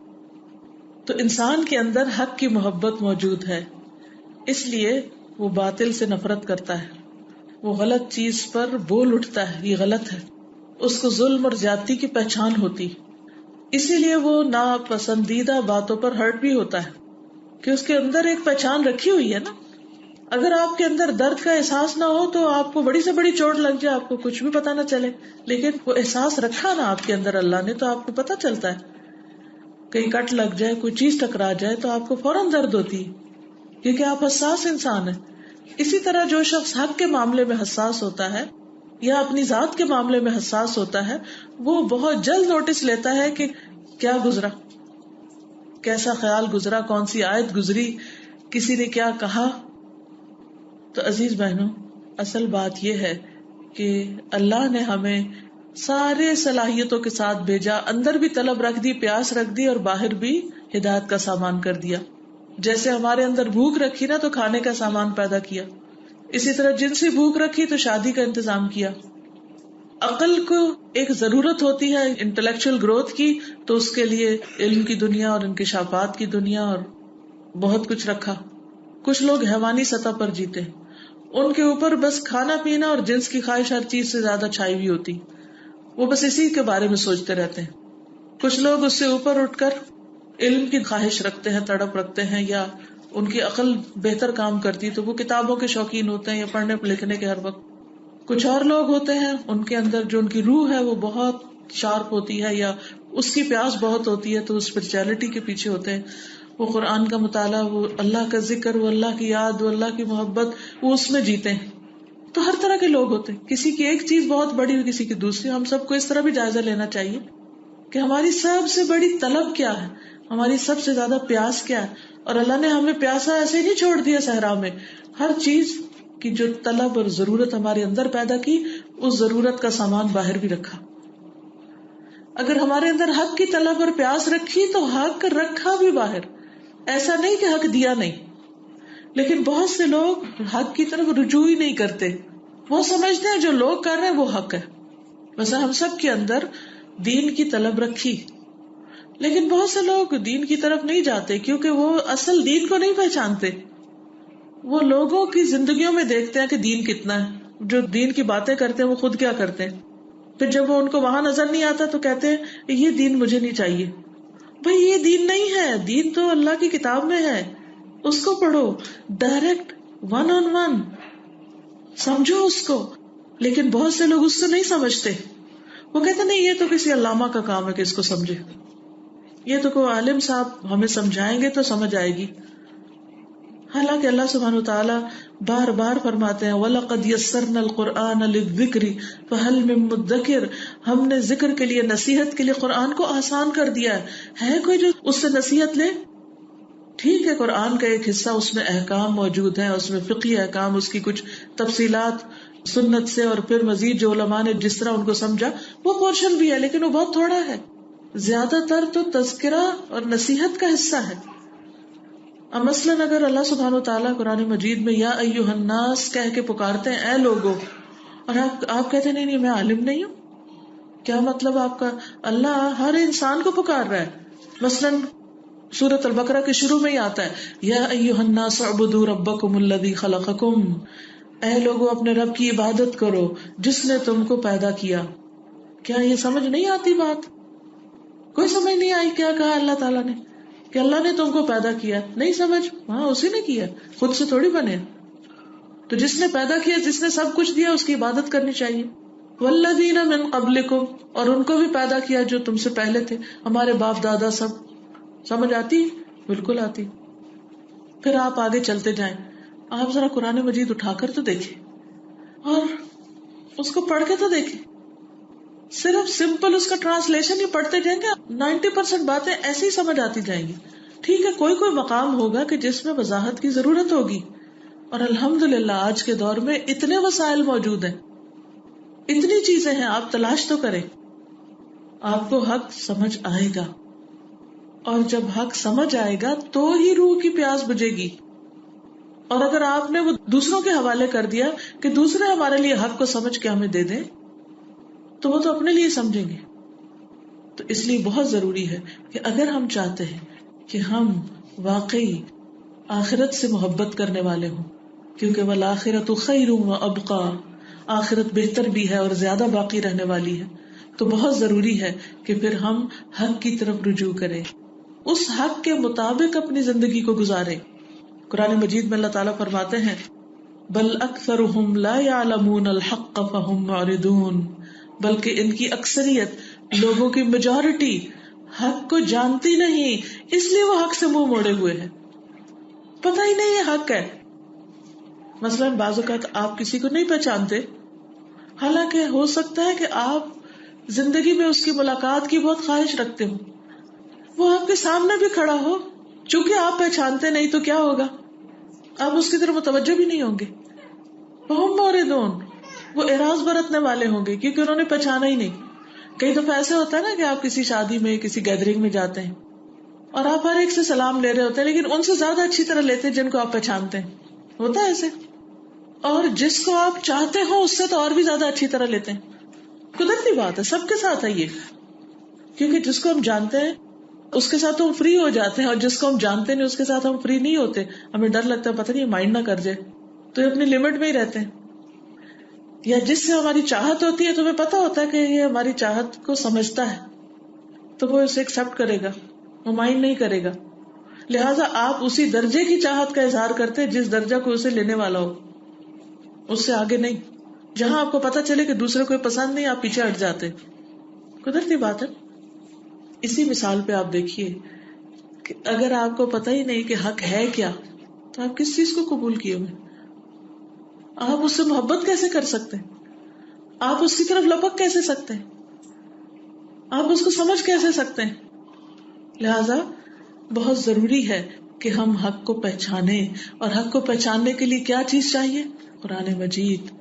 تو انسان کے اندر حق کی محبت موجود ہے, اس لیے وہ باطل سے نفرت کرتا ہے, وہ غلط چیز پر بول اٹھتا ہے یہ غلط ہے, اس کو ظلم اور زیادتی کی پہچان ہوتی, اسی لیے وہ ناپسندیدہ باتوں پر ہرٹ بھی ہوتا ہے کہ اس کے اندر ایک پہچان رکھی ہوئی ہے نا. اگر آپ کے اندر درد کا احساس نہ ہو تو آپ کو بڑی سے بڑی چوٹ لگ جائے, آپ کو کچھ بھی پتا نہ چلے, لیکن وہ احساس رکھا نا آپ کے اندر اللہ نے, تو آپ کو پتا چلتا ہے. کہیں کٹ لگ جائے, کوئی چیز ٹکرا جائے تو آپ کو فوراً درد ہوتی ہے, کیونکہ آپ حساس انسان ہیں. اسی طرح جو شخص حق کے معاملے میں حساس ہوتا ہے یا اپنی ذات کے معاملے میں حساس ہوتا ہے, وہ بہت جلد نوٹس لیتا ہے کہ کیا گزرا, کیسا خیال گزرا, کون سی آیت گزری, کسی نے کیا کہا. تو عزیز بہنوں، اصل بات یہ ہے کہ اللہ نے ہمیں سارے صلاحیتوں کے ساتھ بھیجا، اندر بھی طلب رکھ دی، پیاس رکھ دی، اور باہر بھی ہدایت کا سامان کر دیا. جیسے ہمارے اندر بھوک رکھی نا تو کھانے کا سامان پیدا کیا، اسی طرح جنسی بھوک رکھی تو شادی کا انتظام کیا. عقل کو ایک ضرورت ہوتی ہے انٹلیکچوئل گروتھ کی، تو اس کے لیے علم کی دنیا اور انکشافات کی دنیا اور بہت کچھ رکھا. کچھ لوگ حیوانی سطح پر جیتے ہیں، ان کے اوپر بس کھانا پینا اور جنس کی خواہش ہر چیز سے زیادہ چھائی ہوئی ہوتی، وہ بس اسی کے بارے میں سوچتے رہتے ہیں. کچھ لوگ اس سے اوپر اٹھ کر علم کی خواہش رکھتے ہیں، تڑپ رکھتے ہیں، یا ان کی عقل بہتر کام کرتی تو وہ کتابوں کے شوقین ہوتے ہیں یا پڑھنے لکھنے کے ہر وقت. کچھ اور لوگ ہوتے ہیں ان کے اندر جو ان کی روح ہے وہ بہت شارپ ہوتی ہے یا اس کی پیاس بہت ہوتی ہے، تو وہ اسپرچولیٹی کے پیچھے ہوتے ہیں. وہ قرآن کا مطالعہ، وہ اللہ کا ذکر، وہ اللہ کی یاد، وہ اللہ کی محبت، وہ اس میں جیتے ہیں. تو ہر طرح کے لوگ ہوتے ہیں، کسی کی ایک چیز بہت بڑی اور کسی کی دوسری. ہم سب کو اس طرح بھی جائزہ لینا چاہیے کہ ہماری سب سے بڑی طلب کیا ہے، ہماری سب سے زیادہ پیاس کیا ہے. اور اللہ نے ہمیں پیاسا ایسے نہیں چھوڑ دیا صحرا میں، ہر چیز کی جو طلب اور ضرورت ہمارے اندر پیدا کی، اس ضرورت کا سامان باہر بھی رکھا. اگر ہمارے اندر حق کی طلب اور پیاس رکھی تو حق رکھا بھی باہر. ایسا نہیں کہ حق دیا نہیں، لیکن بہت سے لوگ حق کی طرف رجوع ہی نہیں کرتے. وہ سمجھتے ہیں جو لوگ کر رہے ہیں وہ حق ہے. ویسے ہم سب کے اندر دین کی طلب رکھی، لیکن بہت سے لوگ دین کی طرف نہیں جاتے کیونکہ وہ اصل دین کو نہیں پہچانتے. وہ لوگوں کی زندگیوں میں دیکھتے ہیں کہ دین کتنا ہے، جو دین کی باتیں کرتے ہیں وہ خود کیا کرتے ہیں. پھر جب وہ ان کو وہاں نظر نہیں آتا تو کہتے ہیں یہ دین مجھے نہیں چاہیے. بھئی یہ دین نہیں ہے، دین تو اللہ کی کتاب میں ہے، اس کو پڑھو ڈائریکٹ، ون آن ون سمجھو اس کو. لیکن بہت سے لوگ اس سے نہیں سمجھتے. وہ کہتے نہیں یہ تو کسی علامہ کا کام ہے کہ اس کو سمجھے، یہ تو کوئی عالم صاحب ہمیں سمجھائیں گے تو سمجھ آئے گی. حالانکہ اللہ سبحانہ وتعالیٰ بار بار فرماتے ہیں وَلَقَدْ يَسَّرْنَا الْقُرْآنَ لِلذِّكْرِ فَهَلْ مِن مُدَّكِرٍ، ہم نے ذکر کے لیے، نصیحت کے لیے قرآن کو آسان کر دیا ہے کوئی جو اس سے نصیحت لے؟ ٹھیک ہے قرآن کا ایک حصہ اس میں احکام موجود ہیں، اس میں فقہی احکام، اس کی کچھ تفصیلات سنت سے، اور پھر مزید جو علماء نے جس طرح ان کو سمجھا وہ پورشن بھی ہے، لیکن وہ بہت تھوڑا ہے. زیادہ تر تو تذکرہ اور نصیحت کا حصہ ہے. اب مثلاً اگر اللہ سبحانہ وتعالیٰ قرآن مجید میں یا ایھا الناس کہہ کے پکارتے ہیں اے لوگو، اور آپ کہتے ہیں نہیں میں عالم نہیں ہوں، کیا مطلب آپ کا؟ اللہ ہر انسان کو پکار رہا ہے. مثلاً سورۃ البقرہ کے شروع میں ہی آتا ہے یا ایھا الناس اعبدوا ربکم الذی خلقکم، اے لوگو اپنے رب کی عبادت کرو جس نے تم کو پیدا کیا. کیا یہ سمجھ نہیں آتی بات؟ کوئی سمجھ نہیں آئی کیا کہا اللہ تعالیٰ نے کہ اللہ نے تم کو پیدا کیا؟ نہیں سمجھ؟ ہاں اسی نے کیا، خود سے تھوڑی بنے. تو جس نے پیدا کیا، جس نے سب کچھ دیا، اس کی عبادت کرنی چاہیے. والذین من قبلکم، اور ان کو بھی پیدا کیا جو تم سے پہلے تھے، ہمارے باپ دادا سب. سمجھ آتی؟ بالکل آتی. پھر آپ آگے چلتے جائیں، آپ ذرا قرآن مجید اٹھا کر تو دیکھیں اور اس کو پڑھ کے تو دیکھیں. صرف سمپل اس کا ٹرانسلیشن ہی پڑھتے جائیں گے، 90% باتیں ایسی ہی سمجھ آتی جائیں گی. ٹھیک ہے کوئی مقام ہوگا کہ جس میں وضاحت کی ضرورت ہوگی، اور الحمدللہ آج کے دور میں اتنے وسائل موجود ہیں، اتنی چیزیں ہیں، آپ تلاش تو کریں، آپ کو حق سمجھ آئے گا. اور جب حق سمجھ آئے گا تو ہی روح کی پیاس بجھے گی. اور اگر آپ نے وہ دوسروں کے حوالے کر دیا کہ دوسرے ہمارے لیے حق کو سمجھ کے ہمیں دے دیں، تو وہ تو اپنے لیے سمجھیں گے. تو اس لیے بہت ضروری ہے کہ اگر ہم چاہتے ہیں کہ ہم واقعی آخرت سے محبت کرنے والے ہوں، کیونکہ والآخرۃ خیر وابقیٰ، آخرت بہتر بھی ہے اور زیادہ باقی رہنے والی ہے، تو بہت ضروری ہے کہ پھر ہم حق کی طرف رجوع کریں، اس حق کے مطابق اپنی زندگی کو گزاریں. قرآن مجید میں اللہ تعالیٰ فرماتے ہیں بل اکثرهم لا يعلمون الحق فهم معرضون، بلکہ ان کی اکثریت، لوگوں کی میجورٹی حق کو جانتی نہیں، اس لیے وہ حق سے منہ موڑے ہوئے ہیں. پتہ ہی نہیں یہ حق ہے. مثلا بعض اوقات آپ کسی کو نہیں پہچانتے، حالانکہ ہو سکتا ہے کہ آپ زندگی میں اس کی ملاقات کی بہت خواہش رکھتے ہو، وہ آپ کے سامنے بھی کھڑا ہو، چونکہ آپ پہچانتے نہیں تو کیا ہوگا؟ آپ اس کی طرف متوجہ بھی نہیں ہوں گے. وہم موردون، وہ اعراض برتنے والے ہوں گے کیونکہ انہوں نے پہچانا ہی نہیں. کئی دفعہ ایسے ہوتا ہے نا کہ آپ کسی شادی میں کسی گیدرنگ میں جاتے ہیں اور آپ ہر ایک سے سلام لے رہے ہوتے ہیں لیکن ان سے زیادہ اچھی طرح لیتے ہیں جن کو آپ پہچانتے ہیں. ہوتا ہے ایسے. اور جس کو آپ چاہتے ہو اس سے تو اور بھی زیادہ اچھی طرح لیتے ہیں. قدرتی بات ہے، سب کے ساتھ ہے یہ. کیونکہ جس کو ہم جانتے ہیں اس کے ساتھ ہم فری ہو جاتے ہیں، اور جس کو ہم جانتے نہیں اس کے ساتھ ہم فری نہیں ہوتے. ہمیں ڈر لگتا ہے پتہ نہیں مائنڈ نہ کر جائے، تو یہ اپنی لمٹ میں ہی رہتے ہیں. یا جس سے ہماری چاہت ہوتی ہے، تمہیں پتا ہوتا ہے کہ یہ ہماری چاہت کو سمجھتا ہے تو وہ اسے ایکسپٹ کرے گا، وہ مائنڈ نہیں کرے گا. لہٰذا آپ اسی درجے کی چاہت کا اظہار کرتے ہیں جس درجہ کو اسے لینے والا ہو، اس سے آگے نہیں. جہاں آپ کو پتا چلے کہ دوسرے کو پسند نہیں، آپ پیچھے ہٹ جاتے. قدرتی بات ہے. اسی مثال پہ آپ دیکھیے کہ اگر آپ کو پتہ ہی نہیں کہ حق ہے کیا تو آپ کس چیز کو قبول کیے ہوئے؟ آپ اس سے محبت کیسے کر سکتے ہیں؟ آپ اس کی طرف لپک کیسے سکتے ہیں؟ آپ اس کو سمجھ کیسے سکتے ہیں؟ لہذا بہت ضروری ہے کہ ہم حق کو پہچانیں. اور حق کو پہچاننے کے لیے کیا چیز چاہیے؟ قرآن مجید،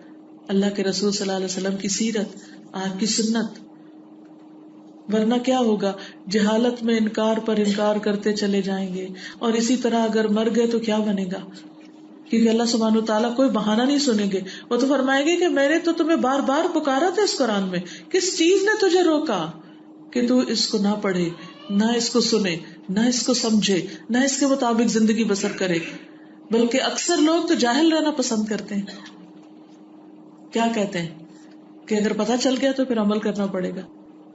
اللہ کے رسول صلی اللہ علیہ وسلم کی سیرت، آپ کی سنت. ورنہ کیا ہوگا؟ جہالت میں انکار پر انکار کرتے چلے جائیں گے، اور اسی طرح اگر مر گئے تو کیا بنے گا؟ کیونکہ اللہ سبحانہ وتعالیٰ کوئی بہانہ نہیں سنیں گے. وہ تو فرمائیں گے کہ میں نے تو تمہیں بار بار پکارا تھا اس قرآن میں، کس چیز نے تجھے روکا کہ تو اس کو نہ پڑھے، نہ اس کو سنے، نہ اس کو سمجھے، نہ اس کے مطابق زندگی بسر کرے. بلکہ اکثر لوگ تو جاہل رہنا پسند کرتے ہیں. کیا کہتے ہیں کہ اگر پتہ چل گیا تو پھر عمل کرنا پڑے گا.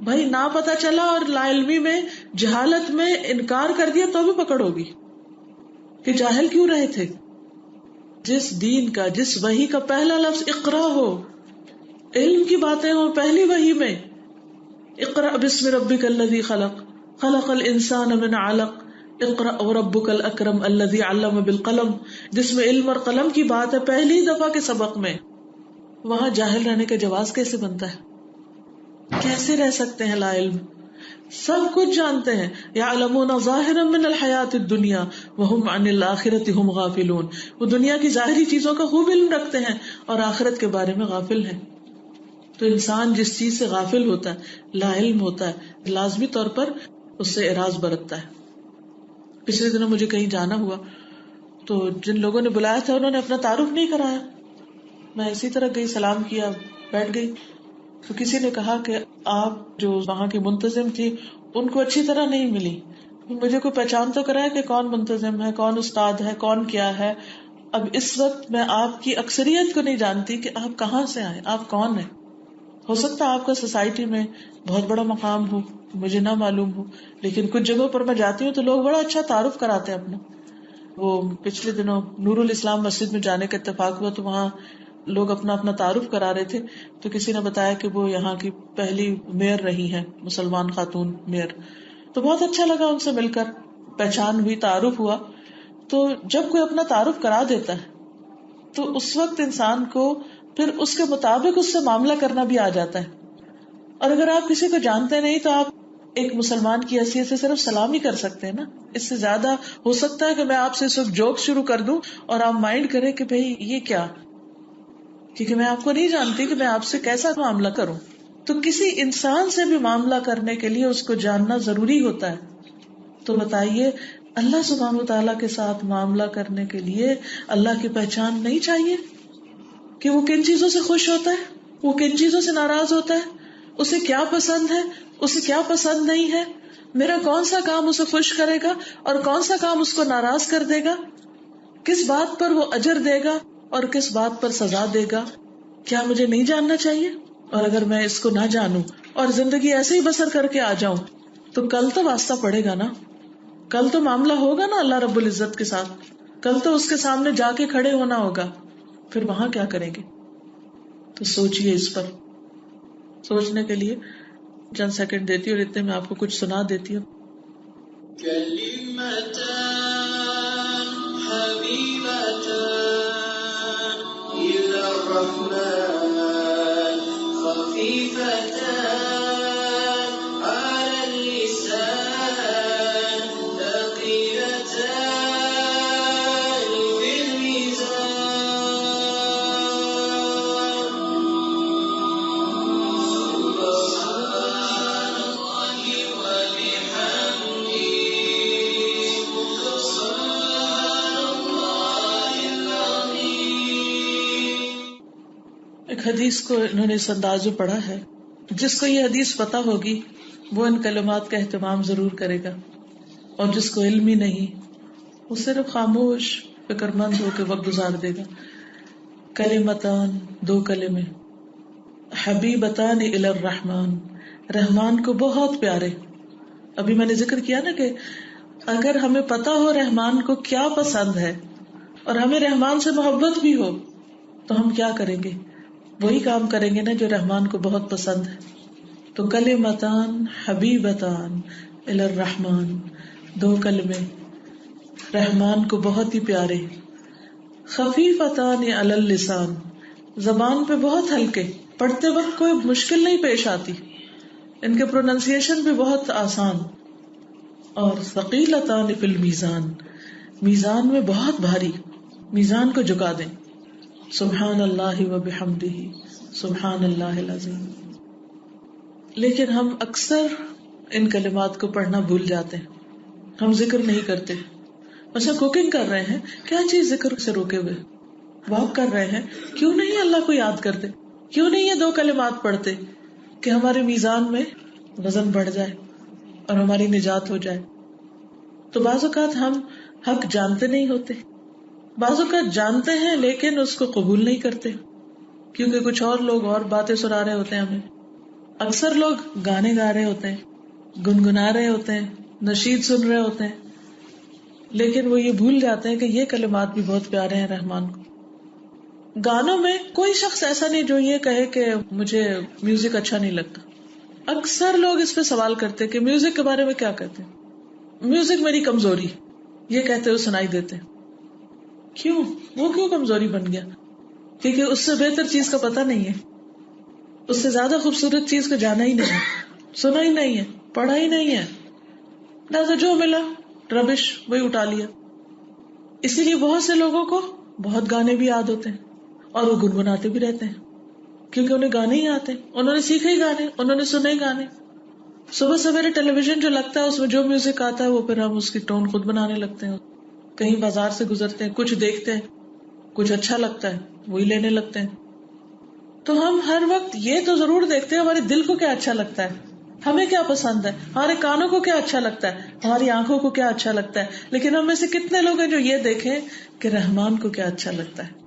بھائی نہ پتہ چلا اور لا علمی میں، جہالت میں انکار کر دیا تو بھی پکڑ ہوگی کہ جاہل کیوں رہے تھے. جس دین کا، جس وحی کا پہلا لفظ اقرا ہو، علم کی باتیں ہوں پہلی وحی میں، اقرا بسم ربک الذی خلق، خلق الانسان من علق، اقرا وربک الاکرم الذی علم بالقلم، جس میں علم اور قلم کی بات ہے پہلی دفعہ کے سبق میں. وہاں جاہل رہنے کا جواز کیسے بنتا ہے؟ کیسے رہ سکتے ہیں لا علم؟ سب کچھ جانتے ہیں. یعلمون ظاہرا من الحیات الدنیا وهم عن الآخرۃ هم غافلون. وہ دنیا کی ظاہری چیزوں کا خوب علم رکھتے ہیں اور آخرت کے بارے میں غافل ہیں. تو انسان جس چیز سے غافل ہوتا ہے، لا علم ہوتا ہے، لازمی طور پر اس سے اعراض برتتا ہے. پچھلے دنوں مجھے کہیں جانا ہوا تو جن لوگوں نے بلایا تھا انہوں نے اپنا تعارف نہیں کرایا. میں اسی طرح گئی، سلام کیا، بیٹھ گئی. تو کسی نے کہا کہ آپ جو وہاں کی منتظم تھی ان کو اچھی طرح نہیں ملی. مجھے کوئی پہچان تو کرایا کہ کون منتظم ہے، کون استاد ہے، کون کیا ہے. اب اس وقت میں آپ کی اکثریت کو نہیں جانتی کہ آپ کہاں سے آئے، آپ کون ہیں. ہو سکتا ہے آپ کا سوسائٹی میں بہت بڑا مقام ہو، مجھے نہ معلوم ہو، لیکن کچھ جگہوں پر میں جاتی ہوں تو لوگ بڑا اچھا تعارف کراتے ہیں اپنا. وہ پچھلے دنوں نور الاسلام مسجد میں جانے کا اتفاق ہوا تو وہاں لوگ اپنا اپنا تعارف کرا رہے تھے. تو کسی نے بتایا کہ وہ یہاں کی پہلی میئر رہی ہیں، مسلمان خاتون میئر. تو بہت اچھا لگا ان سے مل کر، پہچان ہوئی، تعارف ہوا. تو جب کوئی اپنا تعارف کرا دیتا ہے تو اس وقت انسان کو پھر اس کے مطابق اس سے معاملہ کرنا بھی آ جاتا ہے. اور اگر آپ کسی کو جانتے نہیں تو آپ ایک مسلمان کی حیثیت سے صرف سلام ہی کر سکتے ہیں نا. اس سے زیادہ ہو سکتا ہے کہ میں آپ سے اس وقت جوک شروع کر دوں اور آپ مائنڈ کریں کہ بھئی یہ کیا، کیونکہ میں آپ کو نہیں جانتی کہ میں آپ سے کیسا معاملہ کروں. تو کسی انسان سے بھی معاملہ کرنے کے لیے اس کو جاننا ضروری ہوتا ہے. تو بتائیے اللہ سبحانہ وتعالیٰ کے ساتھ معاملہ کرنے کے لیے اللہ کی پہچان نہیں چاہیے کہ وہ کن چیزوں سے خوش ہوتا ہے، وہ کن چیزوں سے ناراض ہوتا ہے، اسے کیا پسند ہے، اسے کیا پسند نہیں ہے، میرا کون سا کام اسے خوش کرے گا اور کون سا کام اس کو ناراض کر دے گا، کس بات پر وہ اجر دے گا اور کس بات پر سزا دے گا. کیا مجھے نہیں جاننا چاہیے؟ اور اگر میں اس کو نہ جانوں اور زندگی ایسے ہی بسر کر کے آ جاؤں تو کل تو واسطہ پڑے گا نا، کل تو معاملہ ہوگا نا اللہ رب العزت کے ساتھ، کل تو اس کے سامنے جا کے کھڑے ہونا ہوگا. پھر وہاں کیا کریں گے؟ تو سوچئے، اس پر سوچنے کے لیے چند سیکنڈ دیتی ہوں اور اتنے میں آپ کو کچھ سنا دیتی ہوں. كلمتان حبيبتان إلى الرحمن خفيفتان على اللسان ثقيلتان في الميزان ایک حدیث کو انہوں نے اس انداز میں پڑھا ہے، جس کو یہ حدیث پتہ ہوگی وہ ان کلمات کا اہتمام ضرور کرے گا، اور جس کو علم ہی نہیں وہ صرف خاموش فکر مند ہو کے وقت گزار دے گا. کلمتان، دو کلمے، حبیبتان الی الرحمن، رحمان کو بہت پیارے. ابھی میں نے ذکر کیا نا کہ اگر ہمیں پتا ہو رحمان کو کیا پسند ہے اور ہمیں رحمان سے محبت بھی ہو تو ہم کیا کریں گے؟ وہی کام کریں گے نا جو رحمان کو بہت پسند ہے. تو کلمتان حبیبتان الی الرحمن، دو کلمے رحمان کو بہت ہی پیارے. خفیفتان علی اللسان، زبان پہ بہت ہلکے، پڑھتے وقت کوئی مشکل نہیں پیش آتی، ان کے پروننسیشن بھی بہت آسان. اور ثقیلتان فی المیزان، میزان میں بہت بھاری، میزان کو جھکا دیں. سبحان اللہ وبحمدہ سبحان اللہ العظیم. لیکن ہم اکثر ان کلمات کو پڑھنا بھول جاتے ہیں، ہم ذکر نہیں کرتے. مثلا کوکنگ کر رہے ہیں، کیا چیز ذکر سے روکے ہوئے؟ واک کر رہے ہیں، کیوں نہیں اللہ کو یاد کرتے؟ کیوں نہیں یہ دو کلمات پڑھتے کہ ہمارے میزان میں وزن بڑھ جائے اور ہماری نجات ہو جائے؟ تو بعض اوقات ہم حق جانتے نہیں ہوتے، بعض اوقات جانتے ہیں لیکن اس کو قبول نہیں کرتے کیونکہ کچھ اور لوگ اور باتیں سنا رہے ہوتے ہیں ہمیں. اکثر لوگ گانے گا رہے ہوتے ہیں، گنگنا رہے ہوتے ہیں، نشید سن رہے ہوتے ہیں، لیکن وہ یہ بھول جاتے ہیں کہ یہ کلمات بھی بہت پیارے ہیں رحمان کو. گانوں میں کوئی شخص ایسا نہیں جو یہ کہے کہ مجھے میوزک اچھا نہیں لگتا. اکثر لوگ اس پہ سوال کرتے ہیں کہ میوزک کے بارے میں کیا کہتے ہیں؟ میوزک میری کمزوری، یہ کہتے ہوئے سنائی دیتے ہیں. کیوں؟ وہ کیوں کمزوری بن گیا؟ کیونکہ اس سے بہتر چیز کا پتہ نہیں ہے، اس سے زیادہ خوبصورت چیز کو جانا ہی نہیں ہے، سنا ہی نہیں ہے، پڑھا ہی نہیں ہے، لہٰذا جو ملا ربش وہی اٹھا لیا. اسی لیے بہت سے لوگوں کو بہت گانے بھی یاد ہوتے ہیں اور وہ گنگناتے بھی رہتے ہیں کیونکہ انہیں گانے ہی آتے ہیں، انہوں نے سیکھے ہی گانے، انہوں نے سنے ہی گانے. صبح سویرے ٹیلی ویژن جو لگتا ہے اس میں جو میوزک آتا ہے وہ پھر ہم اس کی ٹون خود بنانے لگتے ہیں. کہیں بازار سے گزرتے ہیں، کچھ دیکھتے ہیں، کچھ اچھا لگتا ہے وہی لینے لگتے ہیں. تو ہم ہر وقت یہ تو ضرور دیکھتے ہیں ہمارے دل کو کیا اچھا لگتا ہے، ہمیں کیا پسند ہے، ہمارے کانوں کو کیا اچھا لگتا ہے، ہماری آنکھوں کو کیا اچھا لگتا ہے. لیکن ہم میں سے کتنے لوگ ہیں جو یہ دیکھیں کہ رحمان کو کیا اچھا لگتا ہے.